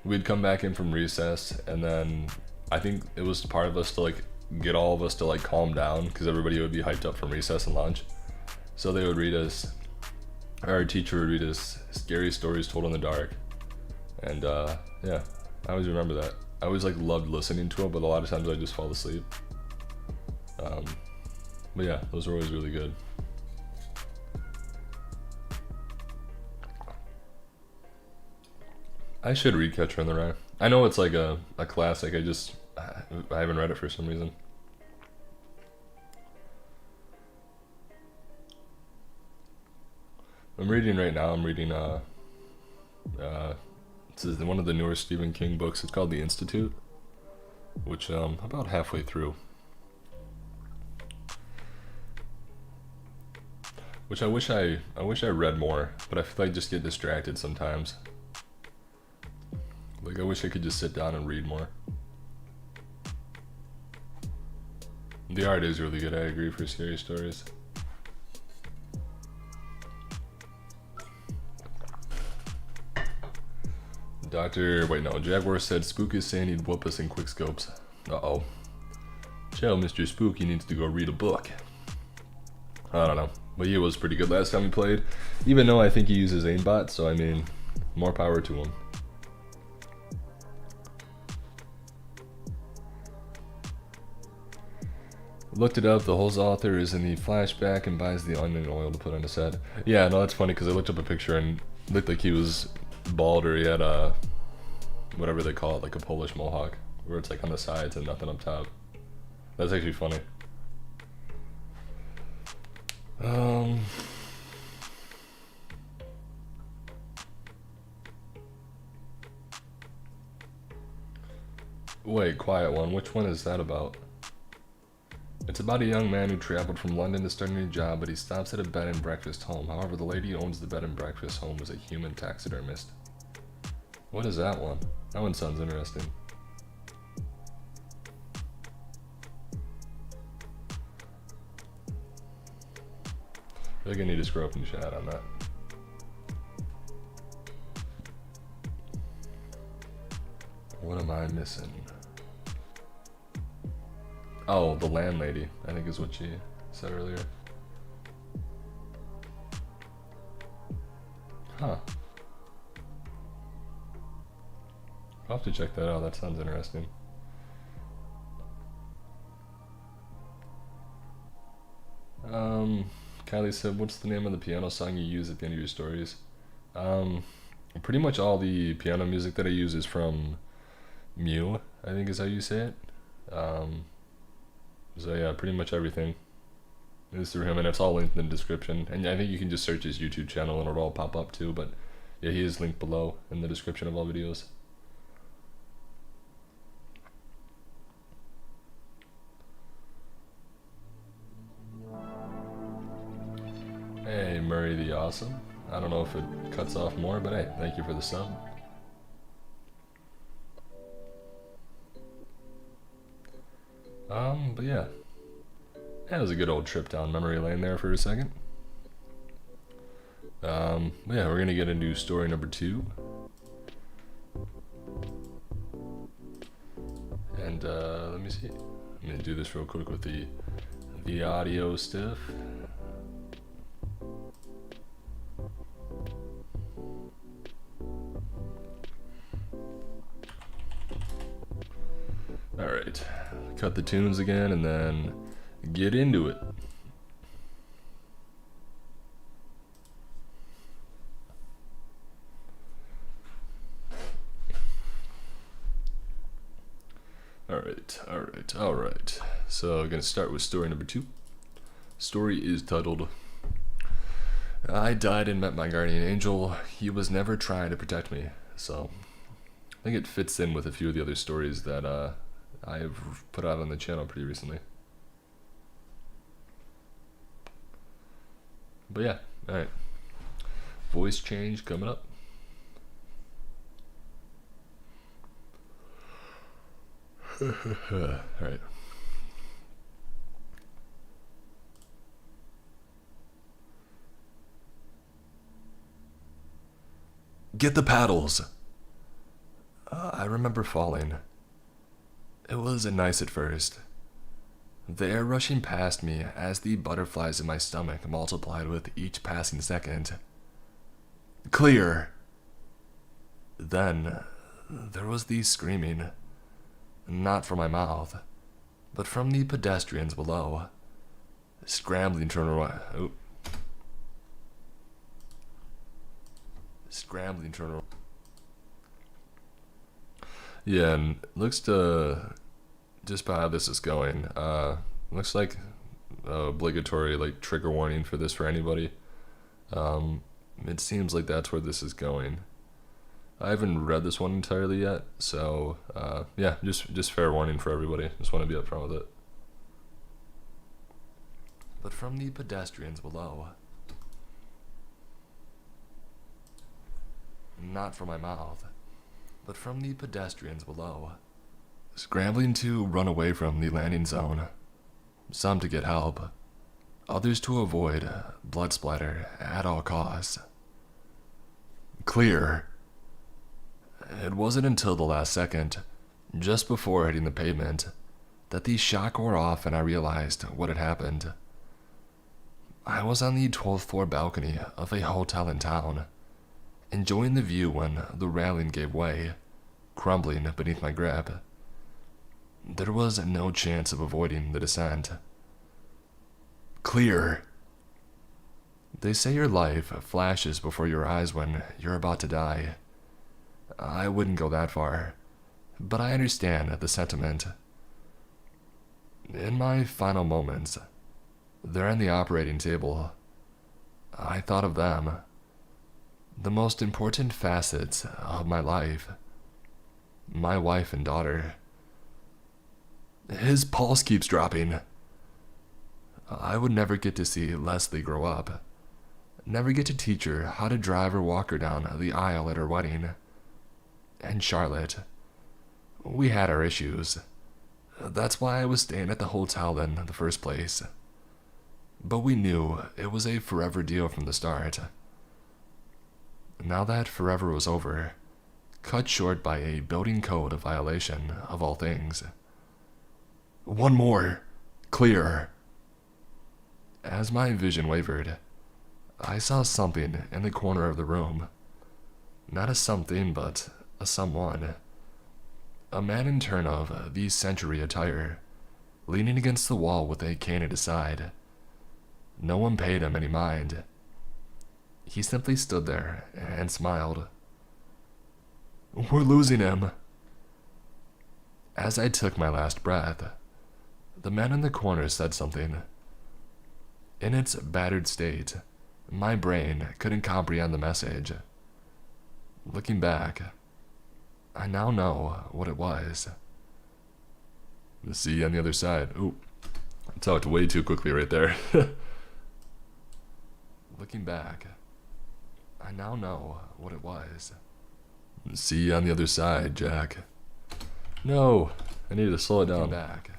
A: We'd come back in from recess, and then I think it was part of us to like get all of us to like calm down because everybody would be hyped up from recess and lunch. So they would read us, our teacher would read us scary stories told in the dark, and yeah, I always remember that. I always like loved listening to it, but a lot of times I just fall asleep. But yeah, those were always really good. I should read Catcher in the Rye. I know it's like a classic. I haven't read it for some reason. I'm reading right now. I'm reading this is one of the newer Stephen King books. It's called The Institute, which I'm about halfway through. Which I wish I read more, but I feel like I just get distracted sometimes. Like I wish I could just sit down and read more. The art is really good, I agree, for scary stories. Jaguar said Spook is saying he'd whoop us in quick scopes. Uh-oh. Tell Mr. Spook he needs to go read a book. I don't know. But he was pretty good last time we played. Even though I think he uses aimbot, so I mean, more power to him. Looked it up, the whole author is in the flashback and buys the onion oil to put on his head. Yeah, no, that's funny because I looked up a picture and it looked like he was bald, or he had a, whatever they call it, like a Polish mohawk, where it's like on the sides and nothing up top. That's actually funny. Wait, quiet one, which one is that about? It's about a young man who traveled from London to start a new job, but he stops at a bed and breakfast home. However, the lady who owns the bed and breakfast home is a human taxidermist. What is that one? That one sounds interesting. I think I need to scroll up and chat on that. What am I missing? Oh, the landlady, I think is what she said earlier. Huh. I'll have to check that out, that sounds interesting. Kylie said, what's the name of the piano song you use at the end of your stories? Pretty much all the piano music that I use is from Mew, I think is how you say it. So yeah, pretty much everything is through him, and it's all linked in the description. And I think you can just search his YouTube channel and it'll all pop up too, but yeah, he is linked below in the description of all videos. Hey, Murray the Awesome. I don't know if it cuts off more, but hey, thank you for the sub. But yeah. That was a good old trip down memory lane there for a second. But yeah, we're gonna get into story number 2. And let me see. I'm gonna do this real quick with the audio stuff. Alright, cut the tunes again and then get into it. Alright. So I'm gonna start with story number 2. Story is titled, I died and met my guardian angel. He was never trying to protect me. So I think it fits in with a few of the other stories that I have put out on the channel pretty recently. But yeah, alright. Voice change coming up. Alright. Get the paddles! I remember falling. It wasn't nice at first. The air rushing past me as the butterflies in my stomach multiplied with each passing second. Clear! Then, there was the screaming. Not from my mouth, but from the pedestrians below. Scrambling to run away. Oh. Scrambling to run away. Yeah, and looks to, just by how this is going, looks like obligatory like trigger warning for this for anybody. It seems like that's where this is going. I haven't read this one entirely yet, so yeah, just fair warning for everybody. Just want to be upfront with it. But from the pedestrians below. Not from my mouth, but from the pedestrians below. Scrambling to run away from the landing zone. Some to get help, others to avoid blood splatter at all costs. Clear. It wasn't until the last second, just before hitting the pavement, that the shock wore off and I realized what had happened. I was on the 12th floor balcony of a hotel in town, enjoying the view when the railing gave way, crumbling beneath my grip. There was no chance of avoiding the descent. Clear. They say your life flashes before your eyes when you're about to die. I wouldn't go that far, but I understand the sentiment. In my final moments, there on the operating table, I thought of them. The most important facets of my life. My wife and daughter. His pulse keeps dropping. I would never get to see Leslie grow up. Never get to teach her how to drive or walk her down the aisle at her wedding. And Charlotte. We had our issues. That's why I was staying at the hotel in the first place. But we knew it was a forever deal from the start. Now that forever was over, cut short by a building code violation of all things. One more. Clear. As my vision wavered, I saw something in the corner of the room. Not a something, but a someone. A man in turn of the century attire, leaning against the wall with a cane at his side. No one paid him any mind. He simply stood there and smiled. We're losing him. As I took my last breath, the man in the corner said something. In its battered state, my brain couldn't comprehend the message. Looking back, I now know what it was. See you on the other side. Ooh, I talked way too quickly right there. Looking back, I now know what it was. See you on the other side, Jack. No, I need to slow it down. Looking back,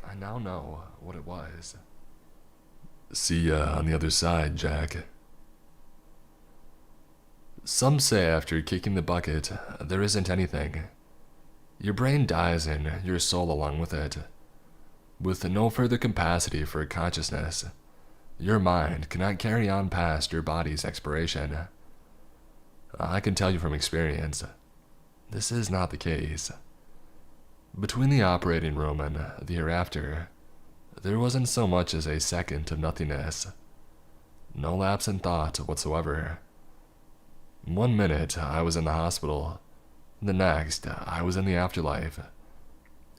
A: I now know what it was. See ya on the other side, Jack. Some say after kicking the bucket, there isn't anything. Your brain dies and your soul along with it. With no further capacity for consciousness, your mind cannot carry on past your body's expiration. I can tell you from experience, this is not the case. Between the operating room and the hereafter, there wasn't so much as a second of nothingness. No lapse in thought whatsoever. 1 minute I was in the hospital, the next I was in the afterlife,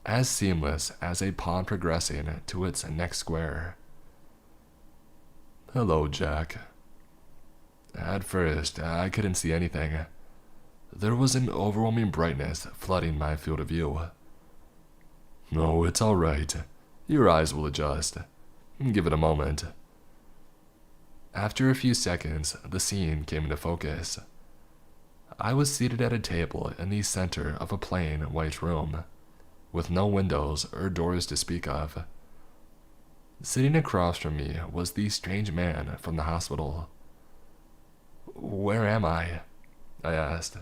A: as seamless as a pawn progressing to its next square. Hello, Jack. At first, I couldn't see anything. There was an overwhelming brightness flooding my field of view. Oh, it's all right. Your eyes will adjust. Give it a moment. After a few seconds, the scene came into focus. I was seated at a table in the center of a plain white room, with no windows or doors to speak of. Sitting across from me was the strange man from the hospital. "Where am I?" I asked.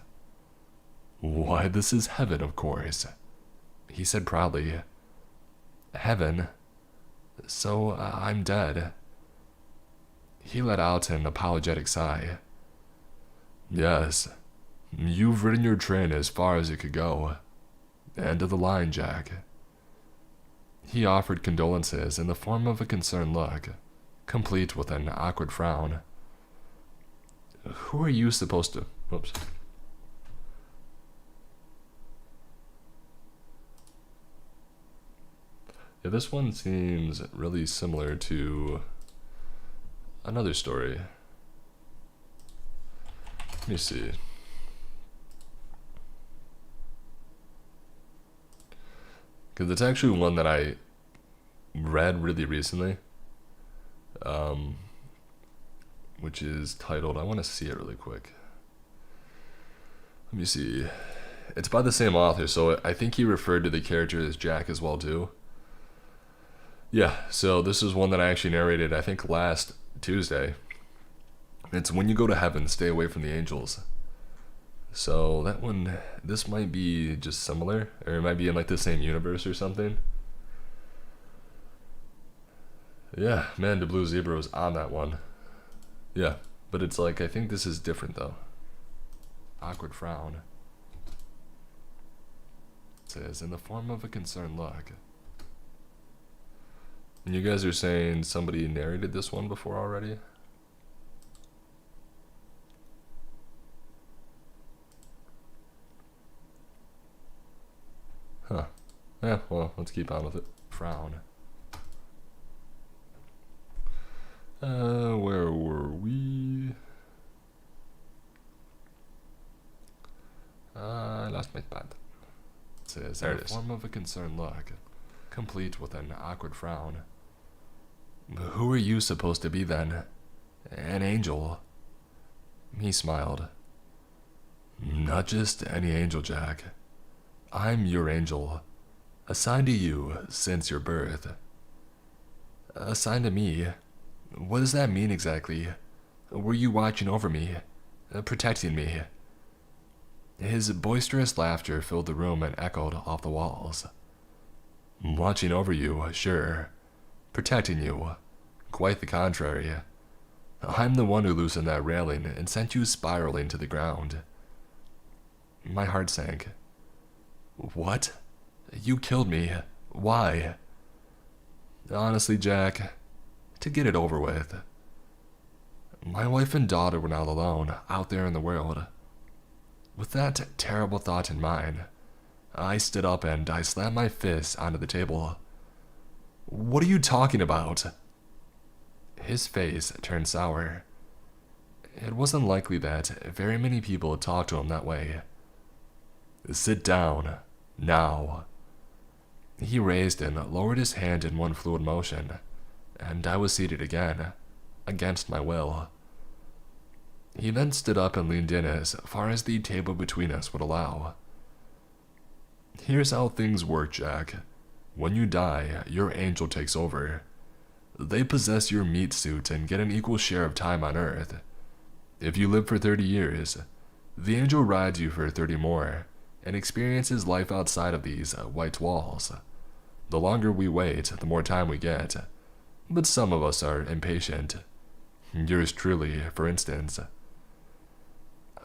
A: "Why, this is heaven, of course," he said proudly. "Heaven? So I'm dead." He let out an apologetic sigh. "Yes, you've ridden your train as far as it could go. End of the line, Jack." He offered condolences in the form of a concerned look, complete with an awkward frown. "Who are you supposed to..." Whoops. Yeah, this one seems really similar to another story. Let me see. Because it's actually one that I read really recently. Which is titled, I want to see it really quick. Let me see. It's by the same author, so I think he referred to the character as Jack as well, too. Yeah, so this is one that I actually narrated, I think, last Tuesday. It's When You Go to Heaven, Stay Away from the Angels. So that one, this might be just similar, or it might be in like the same universe or something. Yeah, man, the Blue Zebra was on that one. Yeah, but it's like, I think this is different though. Awkward frown. It says, in the form of a concerned look. And you guys are saying somebody narrated this one before already? Huh. Yeah, well, let's keep on with it. Frown. Where were we? I lost my spot. It says, there it is. Form of a concerned look, complete with an awkward frown. Who are you supposed to be then? An angel? He smiled. Not just any angel, Jack. I'm your angel, assigned to you since your birth. Assigned to me? What does that mean exactly? Were you watching over me, protecting me? His boisterous laughter filled the room and echoed off the walls. Watching over you, sure. Protecting you, quite the contrary. I'm the one who loosened that railing and sent you spiraling to the ground. My heart sank. What? You killed me. Why? Honestly, Jack, to get it over with. My wife and daughter were not alone, out there in the world. With that terrible thought in mind, I stood up and I slammed my fist onto the table. What are you talking about? His face turned sour. It wasn't likely that very many people talked to him that way. Sit down, now. He raised and lowered his hand in one fluid motion, and I was seated again, against my will. He then stood up and leaned in as far as the table between us would allow. Here's how things work, Jack. When you die, your angel takes over. They possess your meat suit and get an equal share of time on Earth. If you live for 30 years, the angel rides you for 30 more, and experiences life outside of these white walls. The longer we wait, the more time we get. But some of us are impatient. Yours truly, for instance.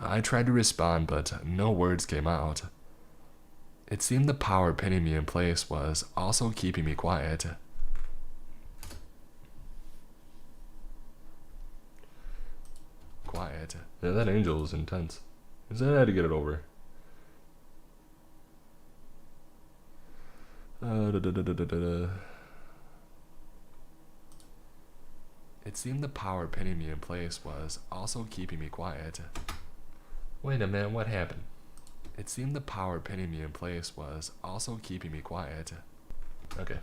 A: I tried to respond, but no words came out. It seemed the power pinning me in place was also keeping me quiet. Quiet. Yeah, that angel was intense. I had to get it over. It seemed the power pinning me in place was also keeping me quiet. Wait a minute, what happened? It seemed the power pinning me in place was also keeping me quiet. Okay.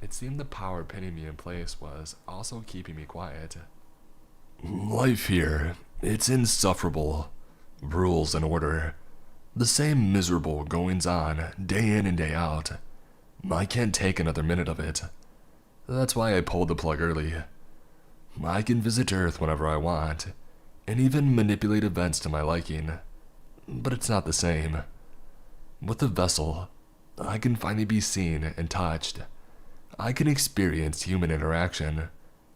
A: It seemed the power pinning me in place was also keeping me quiet. Life here, it's insufferable. Rules and order. The same miserable goings on, day in and day out. I can't take another minute of it. That's why I pulled the plug early. I can visit Earth whenever I want, and even manipulate events to my liking. But it's not the same. With the vessel, I can finally be seen and touched. I can experience human interaction,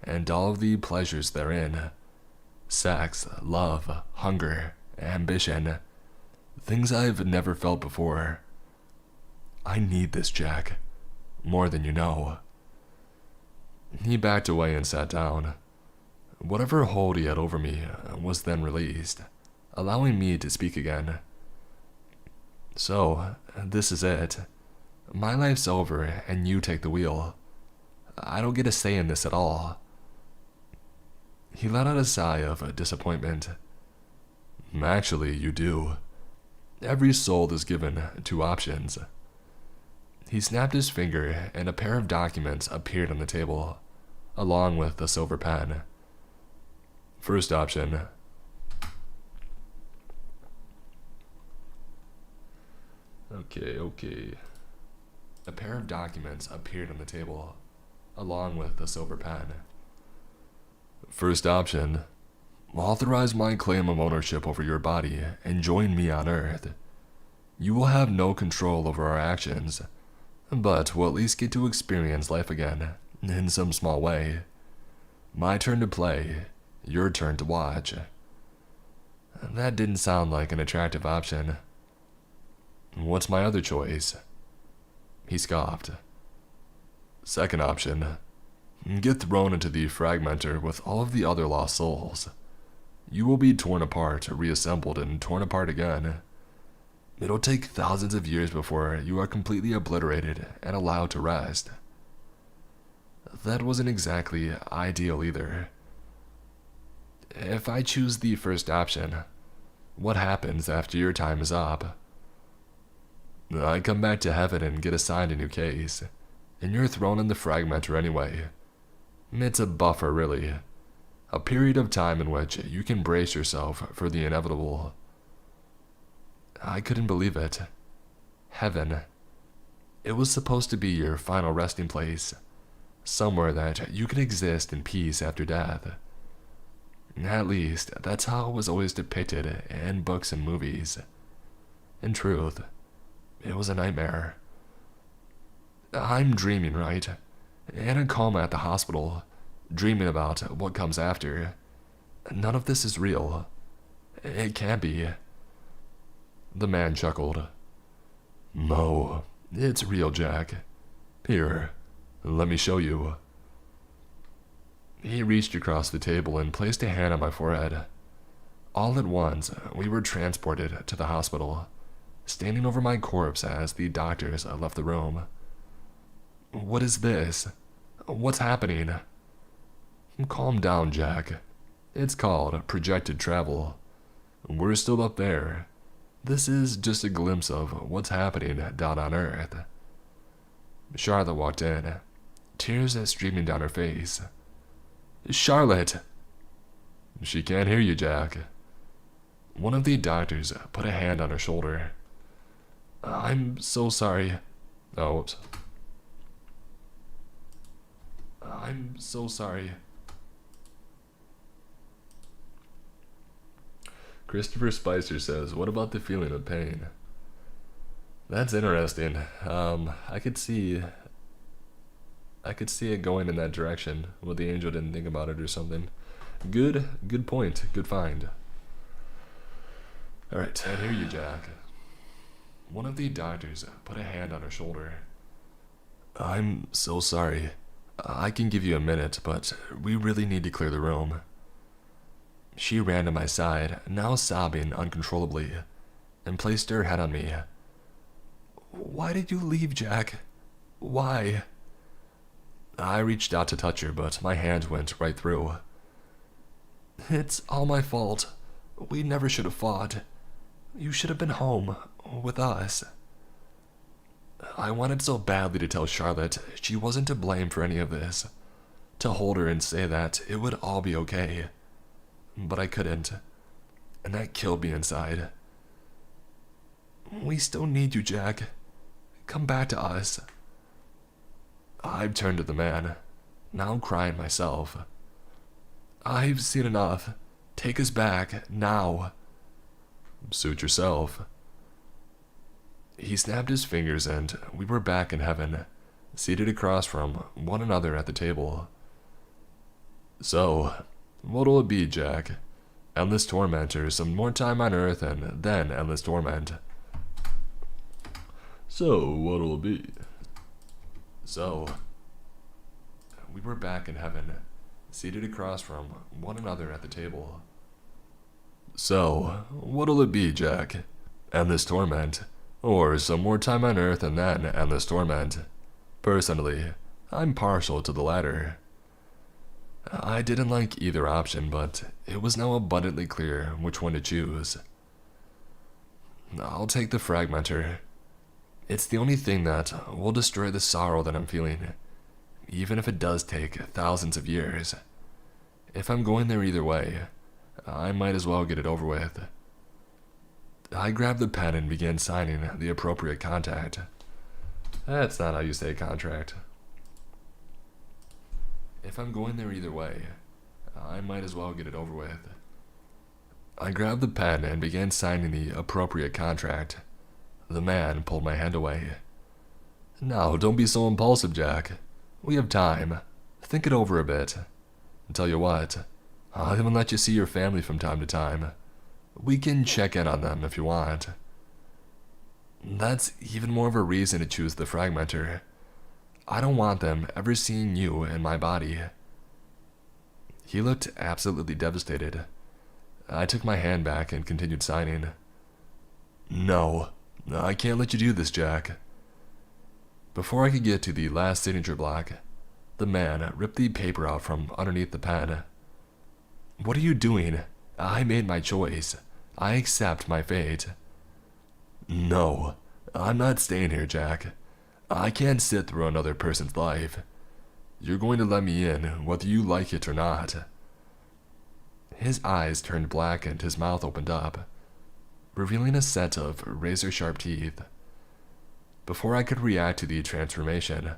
A: and all of the pleasures therein. Sex, love, hunger, ambition. Things I've never felt before. I need this, Jack. More than you know. He backed away and sat down. Whatever hold he had over me was then released, allowing me to speak again. So, this is it. My life's over and you take the wheel. I don't get a say in this at all. He let out a sigh of disappointment. Actually, you do. Every soul is given two options. He snapped his finger and a pair of documents appeared on the table, along with a silver pen. First option. Okay. A pair of documents appeared on the table, along with a silver pen. First option. Authorize my claim of ownership over your body and join me on Earth. You will have no control over our actions, but will at least get to experience life again, in some small way. My turn to play, your turn to watch. That didn't sound like an attractive option. What's my other choice? He scoffed. Second option. Get thrown into the fragmenter with all of the other lost souls. You will be torn apart, reassembled, and torn apart again. It'll take thousands of years before you are completely obliterated and allowed to rest. That wasn't exactly ideal either. If I choose the first option, what happens after your time is up? I come back to heaven and get assigned a new case, and you're thrown in the fragmenter anyway. It's a buffer, really. A period of time in which you can brace yourself for the inevitable. I couldn't believe it. Heaven. It was supposed to be your final resting place. Somewhere that you can exist in peace after death. At least, that's how it was always depicted in books and movies. In truth, it was a nightmare. I'm dreaming, right? In a coma at the hospital, dreaming about what comes after. None of this is real. It can't be. The man chuckled. No, it's real, Jack. Here, let me show you. He reached across the table and placed a hand on my forehead. All at once, we were transported to the hospital, standing over my corpse as the doctors left the room. What is this? What's happening? Calm down, Jack. It's called projected travel. We're still up there. This is just a glimpse of what's happening down on Earth. Charlotte walked in, tears streaming down her face. Charlotte! She can't hear you, Jack. One of the doctors put a hand on her shoulder. I'm so sorry. Oh, whoops. I'm so sorry. Christopher Spicer says, what about the feeling of pain? That's interesting. I could see it going in that direction. Well, the angel didn't think about it or something. Good point. Good find. Alright, I hear you, Jack. One of the doctors put a hand on her shoulder. I'm so sorry. I can give you a minute, but we really need to clear the room. She ran to my side, now sobbing uncontrollably, and placed her head on me. Why did you leave, Jack? Why? I reached out to touch her, but my hand went right through. It's all my fault. We never should have fought. You should have been home, with us. I wanted so badly to tell Charlotte she wasn't to blame for any of this, to hold her and say that it would all be okay. But I couldn't, and that killed me inside. We still need you, Jack. Come back to us. I've turned to the man, now crying myself. I've seen enough. Take us back, now. Suit yourself. He snapped his fingers and we were back in heaven, seated across from one another at the table. So, what'll it be, Jack? Endless torment or some more time on Earth and then endless torment? So, what'll it be? So, we were back in heaven, seated across from one another at the table. So, what'll it be, Jack? Endless torment, or some more time on Earth and then endless torment? Personally, I'm partial to the latter. I didn't like either option, but it was now abundantly clear which one to choose. I'll take the fragmenter. It's the only thing that will destroy the sorrow that I'm feeling, even if it does take thousands of years. If I'm going there either way, I might as well get it over with. I grabbed the pen and began signing the appropriate contract. That's not how you say contract. If I'm going there either way, I might as well get it over with. I grabbed the pen and began signing the appropriate contract. The man pulled my hand away. Now, don't be so impulsive, Jack. We have time. Think it over a bit. And tell you what, I'll even let you see your family from time to time. We can check in on them if you want. That's even more of a reason to choose the fragmenter. I don't want them ever seeing you in my body. He looked absolutely devastated. I took my hand back and continued signing. No, I can't let you do this, Jack. Before I could get to the last signature block, the man ripped the paper out from underneath the pen. What are you doing? I made my choice. I accept my fate. No, I'm not staying here, Jack. I can't sit through another person's life. You're going to let me in, whether you like it or not. His eyes turned black and his mouth opened up, revealing a set of razor-sharp teeth. Before I could react to the transformation,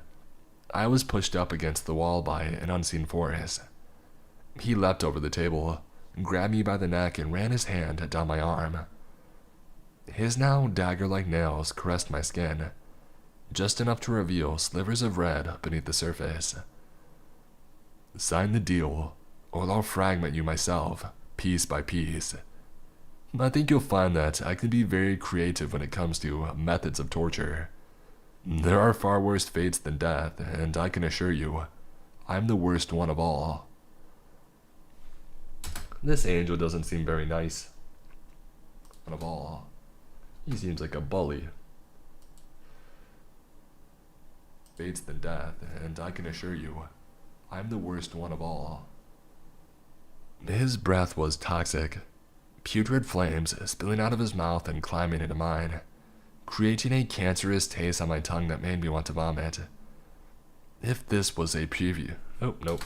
A: I was pushed up against the wall by an unseen force. He leapt over the table, grabbed me by the neck, and ran his hand down my arm. His now dagger-like nails caressed my skin, just enough to reveal slivers of red beneath the surface. Sign the deal, or I'll fragment you myself, piece by piece. I think you'll find that I can be very creative when it comes to methods of torture. There are far worse fates than death, and I can assure you, I'm the worst one of all. This angel doesn't seem very nice. One of all. He seems like a bully. Fates than death, and I can assure you, I'm the worst one of all. His breath was toxic, putrid flames spilling out of his mouth and climbing into mine, creating a cancerous taste on my tongue that made me want to vomit. If this was a preview... Oh, nope.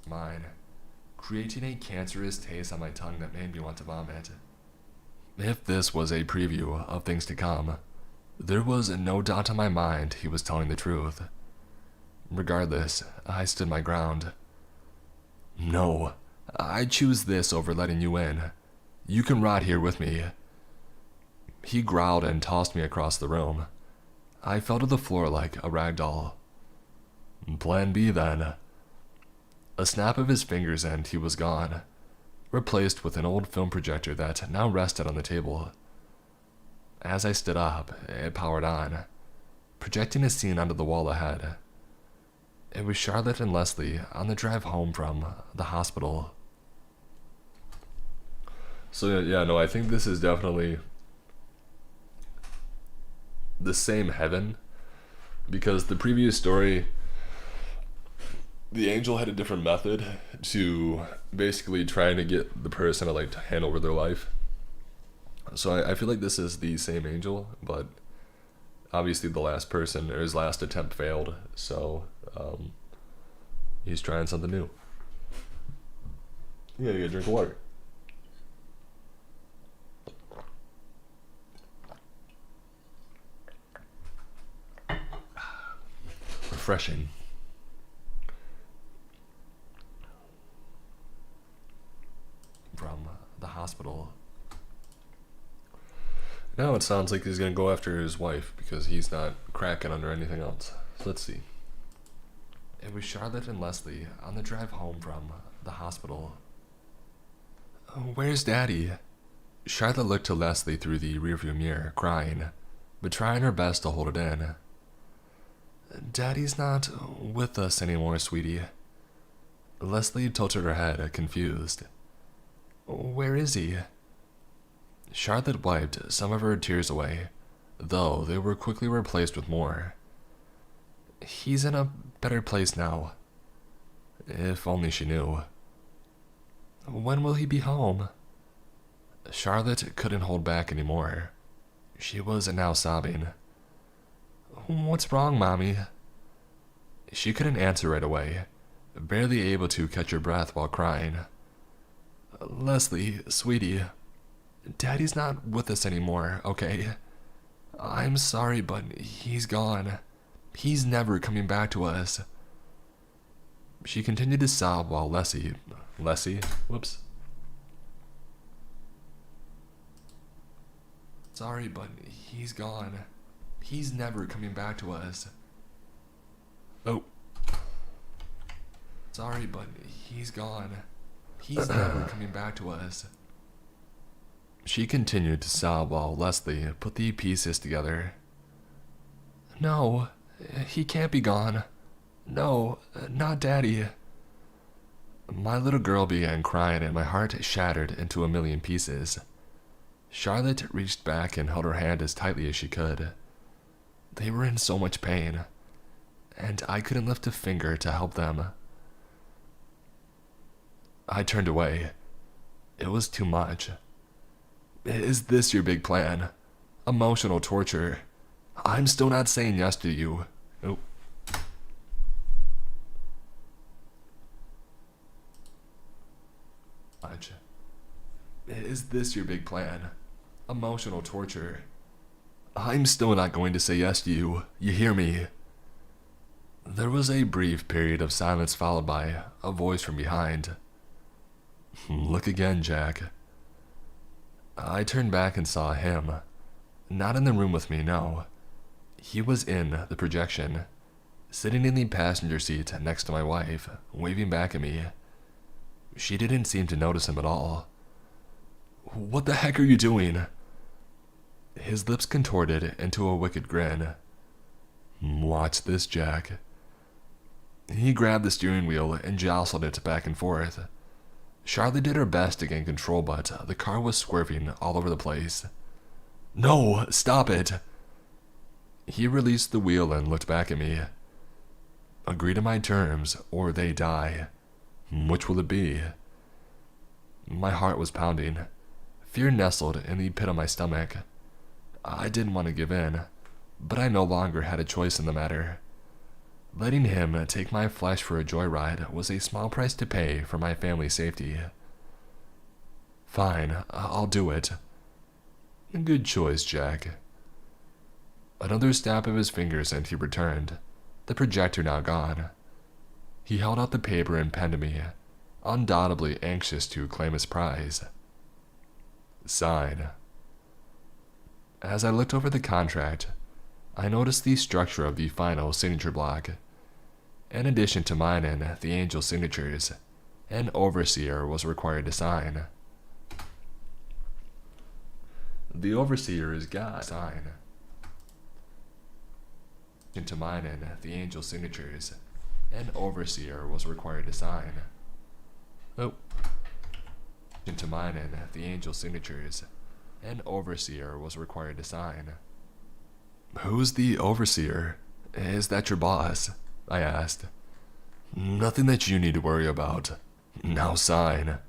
A: Mine, creating a cancerous taste on my tongue that made me want to vomit. If this was a preview of things to come, there was no doubt in my mind he was telling the truth. Regardless, I stood my ground. No, I choose this over letting you in. You can rot here with me. He growled and tossed me across the room. I fell to the floor like a rag doll. Plan B then. A snap of his fingers and he was gone, replaced with an old film projector that now rested on the table. As I stood up, it powered on, projecting a scene onto the wall ahead. It was Charlotte and Leslie on the drive home from the hospital. So yeah, no, I think this is definitely the same heaven, because the previous story, the angel had a different method to basically trying to get the person to like to hand over their life. So I feel like this is the same angel, but obviously the last person, or his last attempt failed, so he's trying something new. You gotta get a drink of water. refreshing. From the hospital. Now it sounds like he's gonna go after his wife because he's not cracking under anything else. So let's see. It was Charlotte and Leslie on the drive home from the hospital. Where's Daddy? Charlotte looked to Leslie through the rearview mirror, crying, but trying her best to hold it in. Daddy's not with us anymore, sweetie. Leslie tilted her head, confused. Where is he? Charlotte wiped some of her tears away, though they were quickly replaced with more. He's in a better place now. If only she knew. When will he be home? Charlotte couldn't hold back anymore. She was now sobbing. What's wrong, Mommy? She couldn't answer right away, barely able to catch her breath while crying. Leslie, sweetie, Daddy's not with us anymore, okay? I'm sorry, but he's gone. He's never coming back to us. She continued to sob while Leslie, Sorry, but he's gone. He's never coming back to us. Oh. Sorry, but he's gone. He's never coming back to us. She continued to sob while Leslie put the pieces together. No, he can't be gone. No, not Daddy. My little girl began crying and my heart shattered into a million pieces. Charlotte reached back and held her hand as tightly as she could. They were in so much pain, and I couldn't lift a finger to help them. I turned away. It was too much. Is this your big plan? Emotional torture. I'm still not saying yes to you. Oh. Is this your big plan? Emotional torture. I'm still not going to say yes to you. You hear me? There was a brief period of silence followed by a voice from behind. Look again, Jack. I turned back and saw him. Not in the room with me, no. He was in the projection, sitting in the passenger seat next to my wife, waving back at me. She didn't seem to notice him at all. What the heck are you doing? His lips contorted into a wicked grin. Watch this, Jack. He grabbed the steering wheel and jostled it back and forth. Charlotte did her best to gain control, but the car was swerving all over the place. No, stop it! He released the wheel and looked back at me. Agree to my terms, or they die. Which will it be? My heart was pounding. Fear nestled in the pit of my stomach. I didn't want to give in, but I no longer had a choice in the matter. Letting him take my flesh for a joyride was a small price to pay for my family's safety. Fine, I'll do it. Good choice, Jack. Another snap of his fingers and he returned, the projector now gone. He held out the paper and pen to me, undoubtedly anxious to claim his prize. Sign. As I looked over the contract, I noticed the structure of the final signature block. In addition to mine and the angel's signatures, an overseer was required to sign. The overseer is God. Sign. Into mine and the angel's signatures, an overseer was required to sign. Oh. Into mine and the angel's signatures, an overseer was required to sign. Who's the overseer? Is that your boss? I asked. Nothing that you need to worry about. Now sign.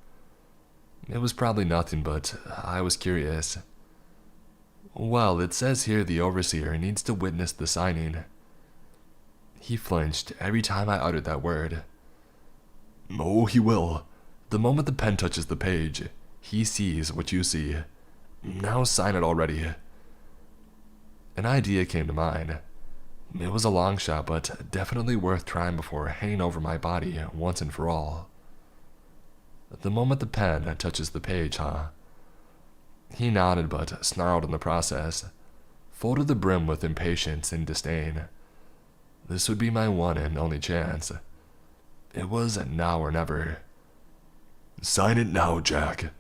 A: It was probably nothing, but I was curious. Well, it says here the overseer needs to witness the signing. He flinched every time I uttered that word. Oh, he will. The moment the pen touches the page, he sees what you see. Now sign it already. An idea came to mind. It was a long shot, but definitely worth trying before hanging over my body once and for all. The moment the pen touches the page, huh? He nodded but snarled in the process, folded the brim with impatience and disdain. This would be my one and only chance. It was now or never. Sign it now, Jack.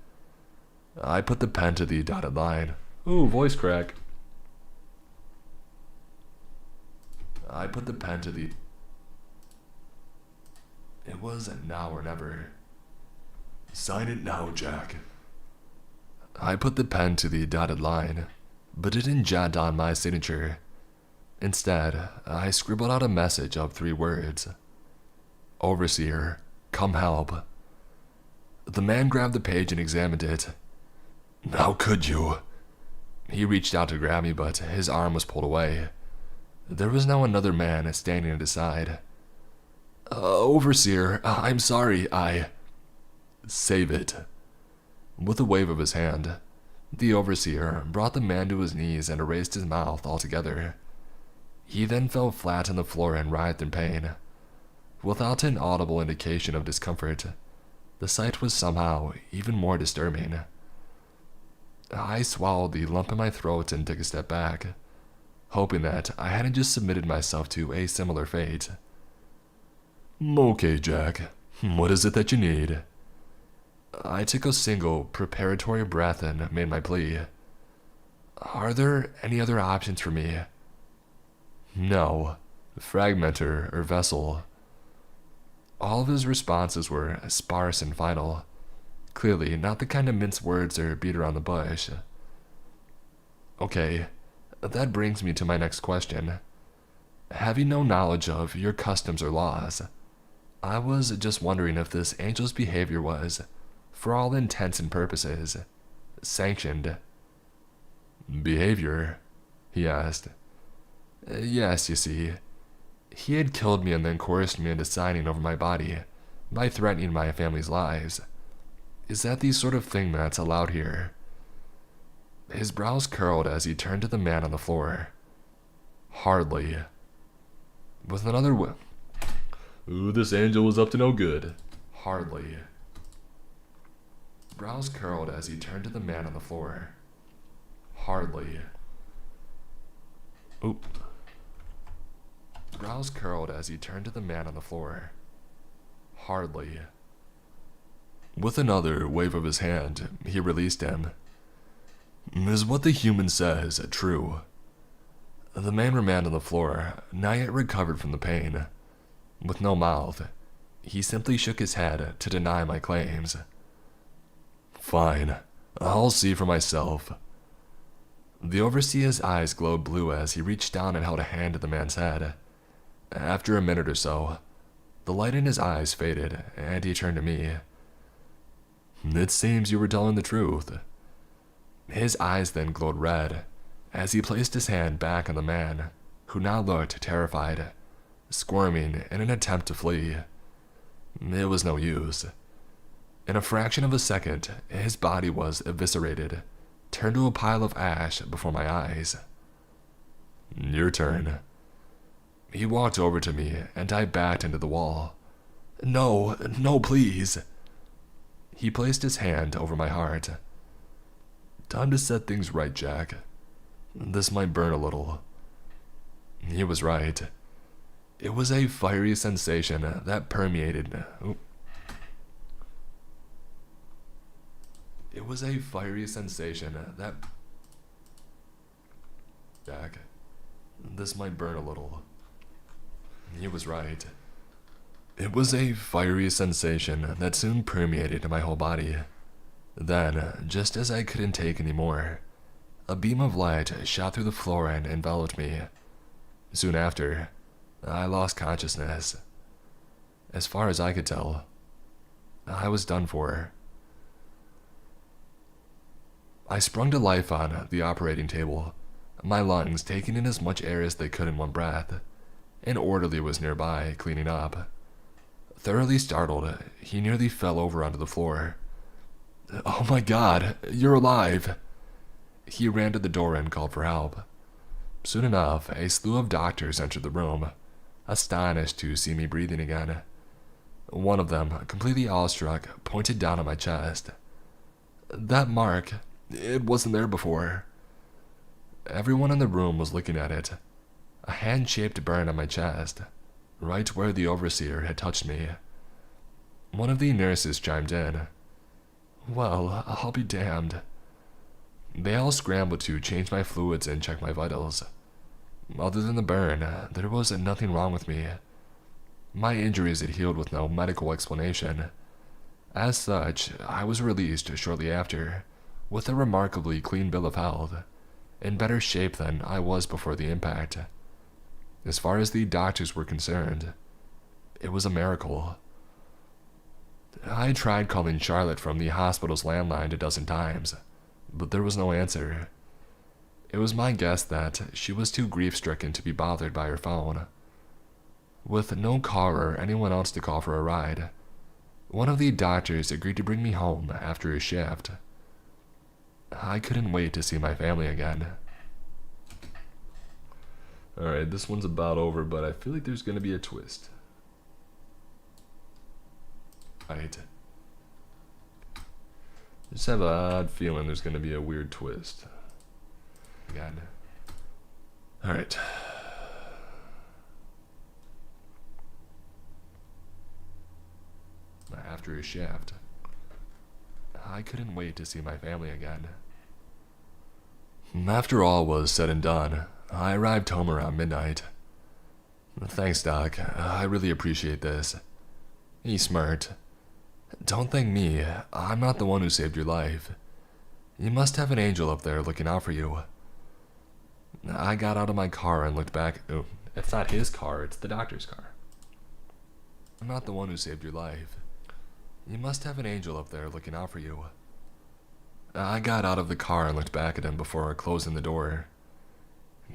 A: I put the pen to the dotted line. Ooh, voice crack. I put the pen to the... It was now or never. Sign it now, Jack. I put the pen to the dotted line, but didn't jot down my signature. Instead, I scribbled out a message of 3 words. Overseer, come help. The man grabbed the page and examined it. How could you? He reached out to grab me, but his arm was pulled away. There was now another man standing at his side. Overseer, I'm sorry, Save it. With a wave of his hand, the overseer brought the man to his knees and erased his mouth altogether. He then fell flat on the floor and writhed in pain. Without an audible indication of discomfort, the sight was somehow even more disturbing. I swallowed the lump in my throat and took a step back, hoping that I hadn't just submitted myself to a similar fate. Okay, Jack, what is it that you need? I took a single preparatory breath and made my plea. Are there any other options for me? No. Fragmenter or vessel. All of his responses were sparse and final. Clearly not the kind of mince words or beat around the bush. Okay, that brings me to my next question. Having no knowledge of your customs or laws, I was just wondering if this angel's behavior was, for all intents and purposes, sanctioned. Behavior? He asked. Yes, you see. He had killed me and then coerced me into signing over my body by threatening my family's lives. Is that the sort of thing that's allowed here? His brows curled as he turned to the man on the floor. Hardly. With another Ooh, this angel was up to no good. Hardly. Brows curled as he turned to the man on the floor. Hardly. Oop. Brows curled as he turned to the man on the floor. Hardly. With another wave of his hand, he released him. Is what the human says true? The man remained on the floor, not yet recovered from the pain. With no mouth, he simply shook his head to deny my claims. Fine, I'll see for myself. The overseer's eyes glowed blue as he reached down and held a hand to the man's head. After a minute or so, the light in his eyes faded, and he turned to me. It seems you were telling the truth. His eyes then glowed red, as he placed his hand back on the man, who now looked terrified, squirming in an attempt to flee. It was no use. In a fraction of a second, his body was eviscerated, turned to a pile of ash before my eyes. Your turn. He walked over to me, and I backed into the wall. No, please. He placed his hand over my heart. Time to set things right, Jack. This might burn a little. He was right. It was a fiery sensation that permeated. It was a fiery sensation that... Jack, this might burn a little. He was right. It was a fiery sensation that soon permeated my whole body. Then, just as I couldn't take any more, a beam of light shot through the floor and enveloped me. Soon after, I lost consciousness. As far as I could tell, I was done for. I sprung to life on the operating table, my lungs taking in as much air as they could in one breath. An orderly was nearby, cleaning up. Thoroughly startled, he nearly fell over onto the floor. Oh my God, you're alive! He ran to the door and called for help. Soon enough, a slew of doctors entered the room, astonished to see me breathing again. One of them, completely awestruck, pointed down at my chest. That mark, it wasn't there before. Everyone in the room was looking at it. A hand-shaped burn on my chest, right where the overseer had touched me. One of the nurses chimed in. Well, I'll be damned. They all scrambled to change my fluids and check my vitals. Other than the burn, there was nothing wrong with me. My injuries had healed with no medical explanation. As such, I was released shortly after, with a remarkably clean bill of health, in better shape than I was before the impact. As far as the doctors were concerned, it was a miracle. I tried calling Charlotte from the hospital's landline a dozen times, but there was no answer. It was my guess that she was too grief-stricken to be bothered by her phone. With no car or anyone else to call for a ride, one of the doctors agreed to bring me home after his shift. I couldn't wait to see my family again. Alright, this one's about over, but I feel like there's gonna be a twist. Right. Just have an odd feeling there's gonna be a weird twist. Again. Alright. After his shift, I couldn't wait to see my family again. After all was said and done, I arrived home around midnight. Thanks, Doc. I really appreciate this. He smirked. Don't thank me. I'm not the one who saved your life. You must have an angel up there looking out for you. I got out of my car and looked back. Oh, it's not his car, it's the doctor's car. I'm not the one who saved your life. You must have an angel up there looking out for you. I got out of the car and looked back at him before closing the door.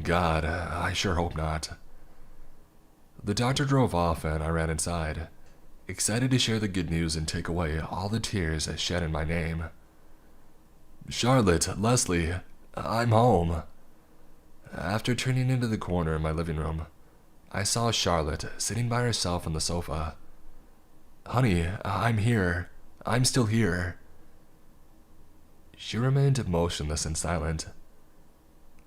A: God, I sure hope not. The doctor drove off and I ran inside, excited to share the good news and take away all the tears shed in my name. Charlotte, Leslie, I'm home. After turning into the corner in my living room, I saw Charlotte sitting by herself on the sofa. Honey, I'm here. I'm still here. She remained motionless and silent.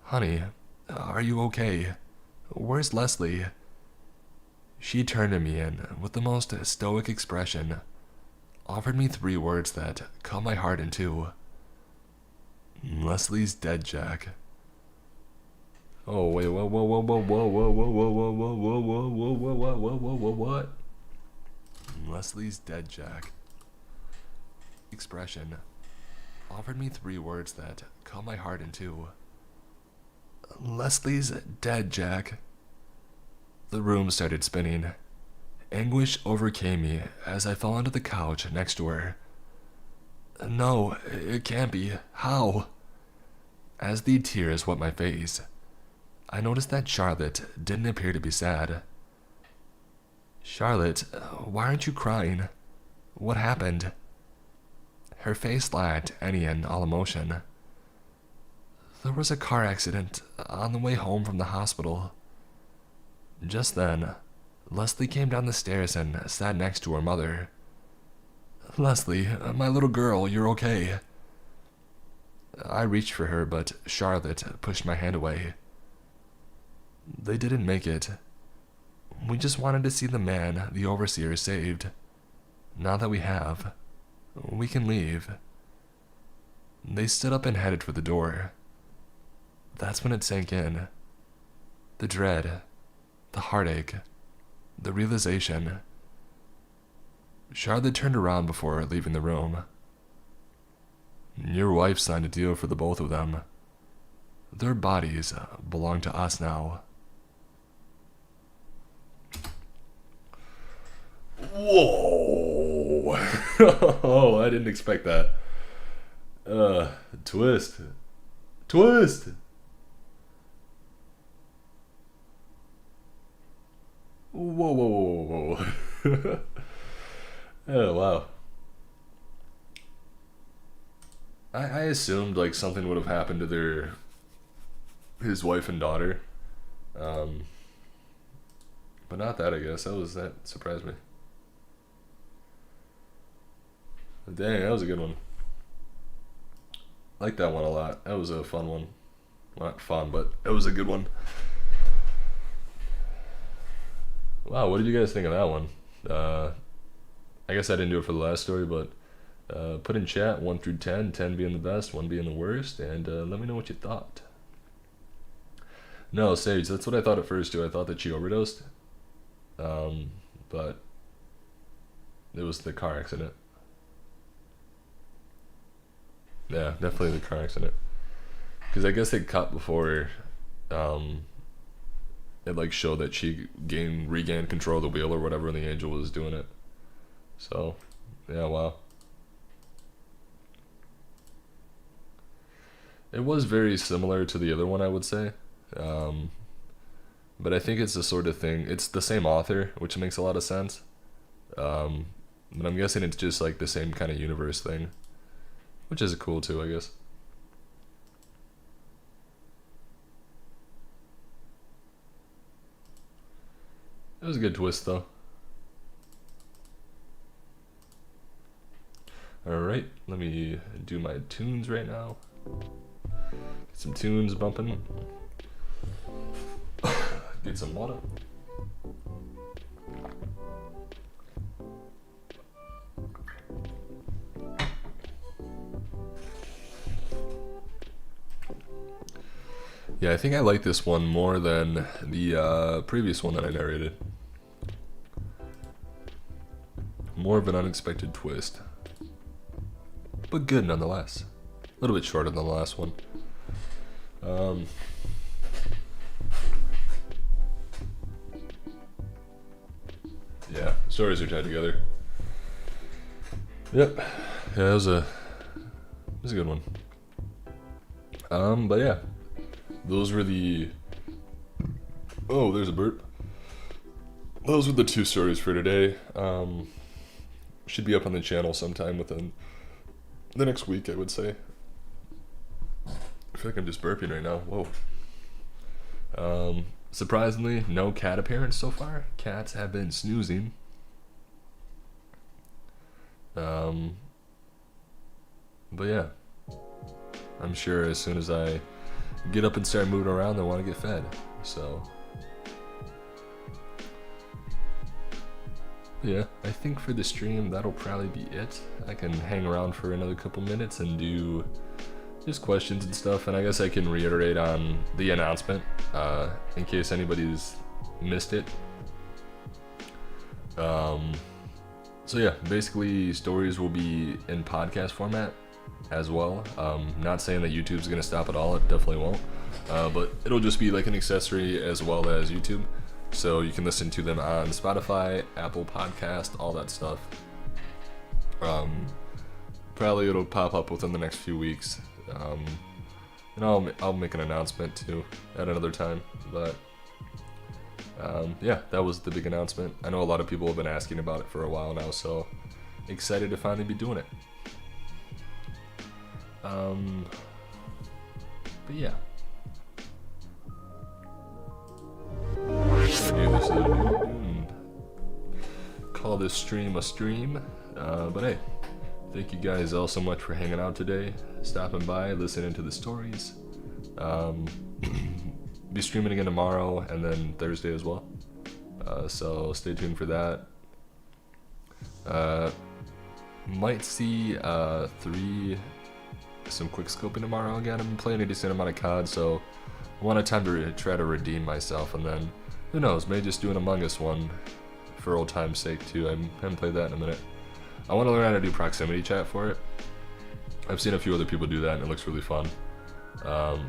A: Honey, are you okay? Where's Leslie? She turned to me and, with the most stoic expression, offered me 3 words that cut my heart in two. Leslie's dead, Jack. Oh, wait, whoa, whoa, whoa, whoa, whoa, whoa, whoa, whoa, whoa, whoa, whoa, whoa, whoa, whoa, whoa, whoa, whoa, what? Leslie's dead, Jack. Expression offered me 3 words that cut my heart in two. Leslie's dead, Jack. The room started spinning. Anguish overcame me as I fell onto the couch next to her. No, it can't be. How? As the tears wet my face, I noticed that Charlotte didn't appear to be sad. Charlotte, why aren't you crying? What happened? Her face lacked any and all emotion. There was a car accident on the way home from the hospital. Just then, Leslie came down the stairs and sat next to her mother. Leslie, my little girl, you're okay. I reached for her, but Charlotte pushed my hand away. They didn't make it. We just wanted to see the man the overseer saved. Now that we have, we can leave. They stood up and headed for the door. That's when it sank in. The dread, the heartache, the realization. Charlotte turned around before leaving the room. Your wife signed a deal for the both of them. Their bodies belong to us now. Whoa! Oh, I didn't expect that. Twist. Twist! Whoa, whoa, whoa, whoa. Oh, wow. I assumed like something would have happened to his wife and daughter, But not that, I guess. That surprised me. Dang, that was a good one. I like that one a lot. That was a fun one. Not fun, but it was a good one. Wow, what did you guys think of that one? I guess I didn't do it for the last story, but put in chat 1 through 10, 10 being the best, 1 being the worst, and let me know what you thought. No, Sage, that's what I thought at first too. I thought that she overdosed, but it was the car accident. Yeah, definitely the car accident. Because I guess they cut before it like showed that she regained control of the wheel or whatever, and the angel was doing it. So, yeah, wow. It was very similar to the other one, I would say. But I think it's the sort of thing, it's the same author, which makes a lot of sense. But I'm guessing it's just like the same kind of universe thing, which is cool too, I guess. It was a good twist though. Alright, let me do my tunes right now. Get some tunes bumping. Get some water. Yeah, I think I like this one more than the previous one that I narrated. More of an unexpected twist, but good nonetheless. A little bit shorter than the last one. Yeah, stories are tied together. Yep. Yeah, it was a good one. But yeah, those were the. Oh, there's a burp. Those were the 2 stories for today. Should be up on the channel sometime within the next week, I would say. I feel like I'm just burping right now. Whoa. Surprisingly, no cat appearance so far. Cats have been snoozing. But yeah, I'm sure as soon as I get up and start moving around, they want to get fed. So yeah, I think for the stream that'll probably be it. I can hang around for another couple minutes and do just questions and stuff, and I guess I can reiterate on the announcement in case anybody's missed it. So yeah, basically stories will be in podcast format as well. Not saying that YouTube's gonna stop at all, it definitely won't, but it'll just be like an accessory as well as YouTube. So you can listen to them on Spotify, Apple Podcast, all that stuff. Probably it'll pop up within the next few weeks. And I'll make an announcement too at another time. But yeah, that was the big announcement. I know a lot of people have been asking about it for a while now, so excited to finally be doing it. But yeah. Call this stream a stream, but hey, thank you guys all so much for hanging out today, stopping by, listening to the stories. Be streaming again tomorrow and then Thursday as well, so stay tuned for that. Might see some quick scoping tomorrow again. I'm playing a decent amount of COD, so I want a time to try to redeem myself, and then who knows, maybe just do an Among Us one for old time's sake too. I haven't played that in a minute. I want to learn how to do proximity chat for it. I've seen a few other people do that and it looks really fun. But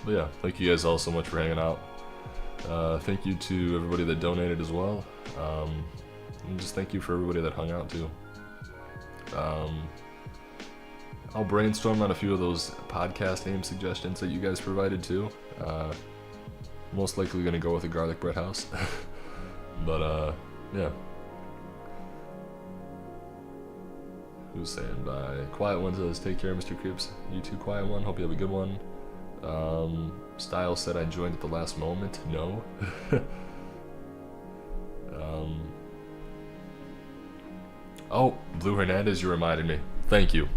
A: yeah, thank you guys all so much for hanging out. Thank you to everybody that donated as well. And just thank you for everybody that hung out too. I'll brainstorm on a few of those podcast name suggestions that you guys provided too. Most likely gonna go with the Garlic Bread House. But yeah. Who's saying bye? Quiet One says, take care, Mr. Creeps. You too, Quiet One. Hope you have a good one. Styles said I joined at the last moment. No. Oh, Blue Hernandez, you reminded me. Thank you.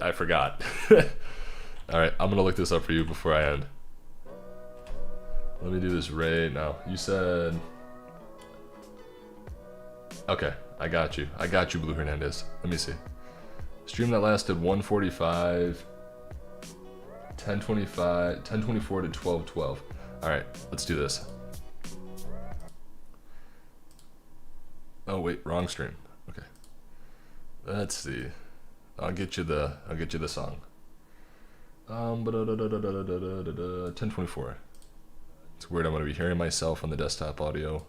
A: I forgot. Alright, I'm gonna look this up for you before I end. Let me do this right now. You said... Okay, I got you. I got you, Blue Hernandez. Let me see. Stream that lasted 1:45, 10:25, 10:24 to 12:12. Alright, let's do this. Oh wait, wrong stream. Okay. Let's see. I'll get you the song. 10:24. It's weird, I'm gonna be hearing myself on the desktop audio.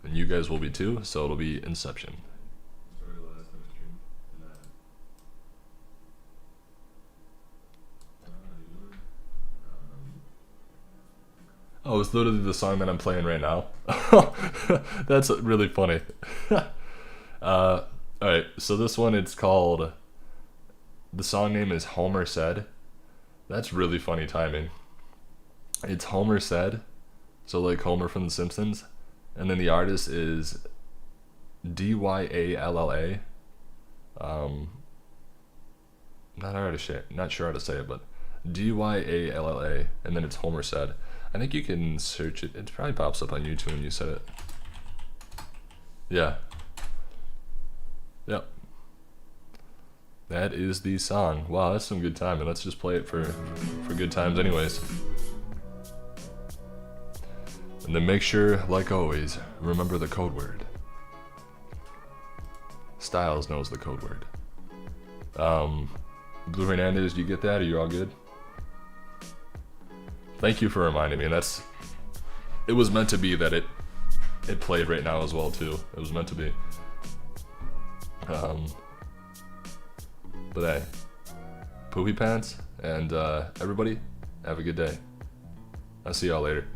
A: And you guys will be too, so it'll be Inception. Oh, it's literally the song that I'm playing right now. That's really funny. Alright, so this one, it's called... The song name is Homer Said. That's really funny timing. It's Homer Said, so like Homer from The Simpsons. And then the artist is Dyalla. Not sure how to say it, but Dyalla, and then it's Homer Said. I think you can search it. It probably pops up on YouTube when you said it. Yeah. Yep. That is the song. Wow, that's some good time, and let's just play it for good times anyways. And then make sure, like always, remember the code word. Styles knows the code word. Blue Hernandez, do you get that? Are you all good? Thank you for reminding me. And it was meant to be that it played right now as well too. It was meant to be. But hey, poopy pants, and everybody, have a good day. I'll see y'all later.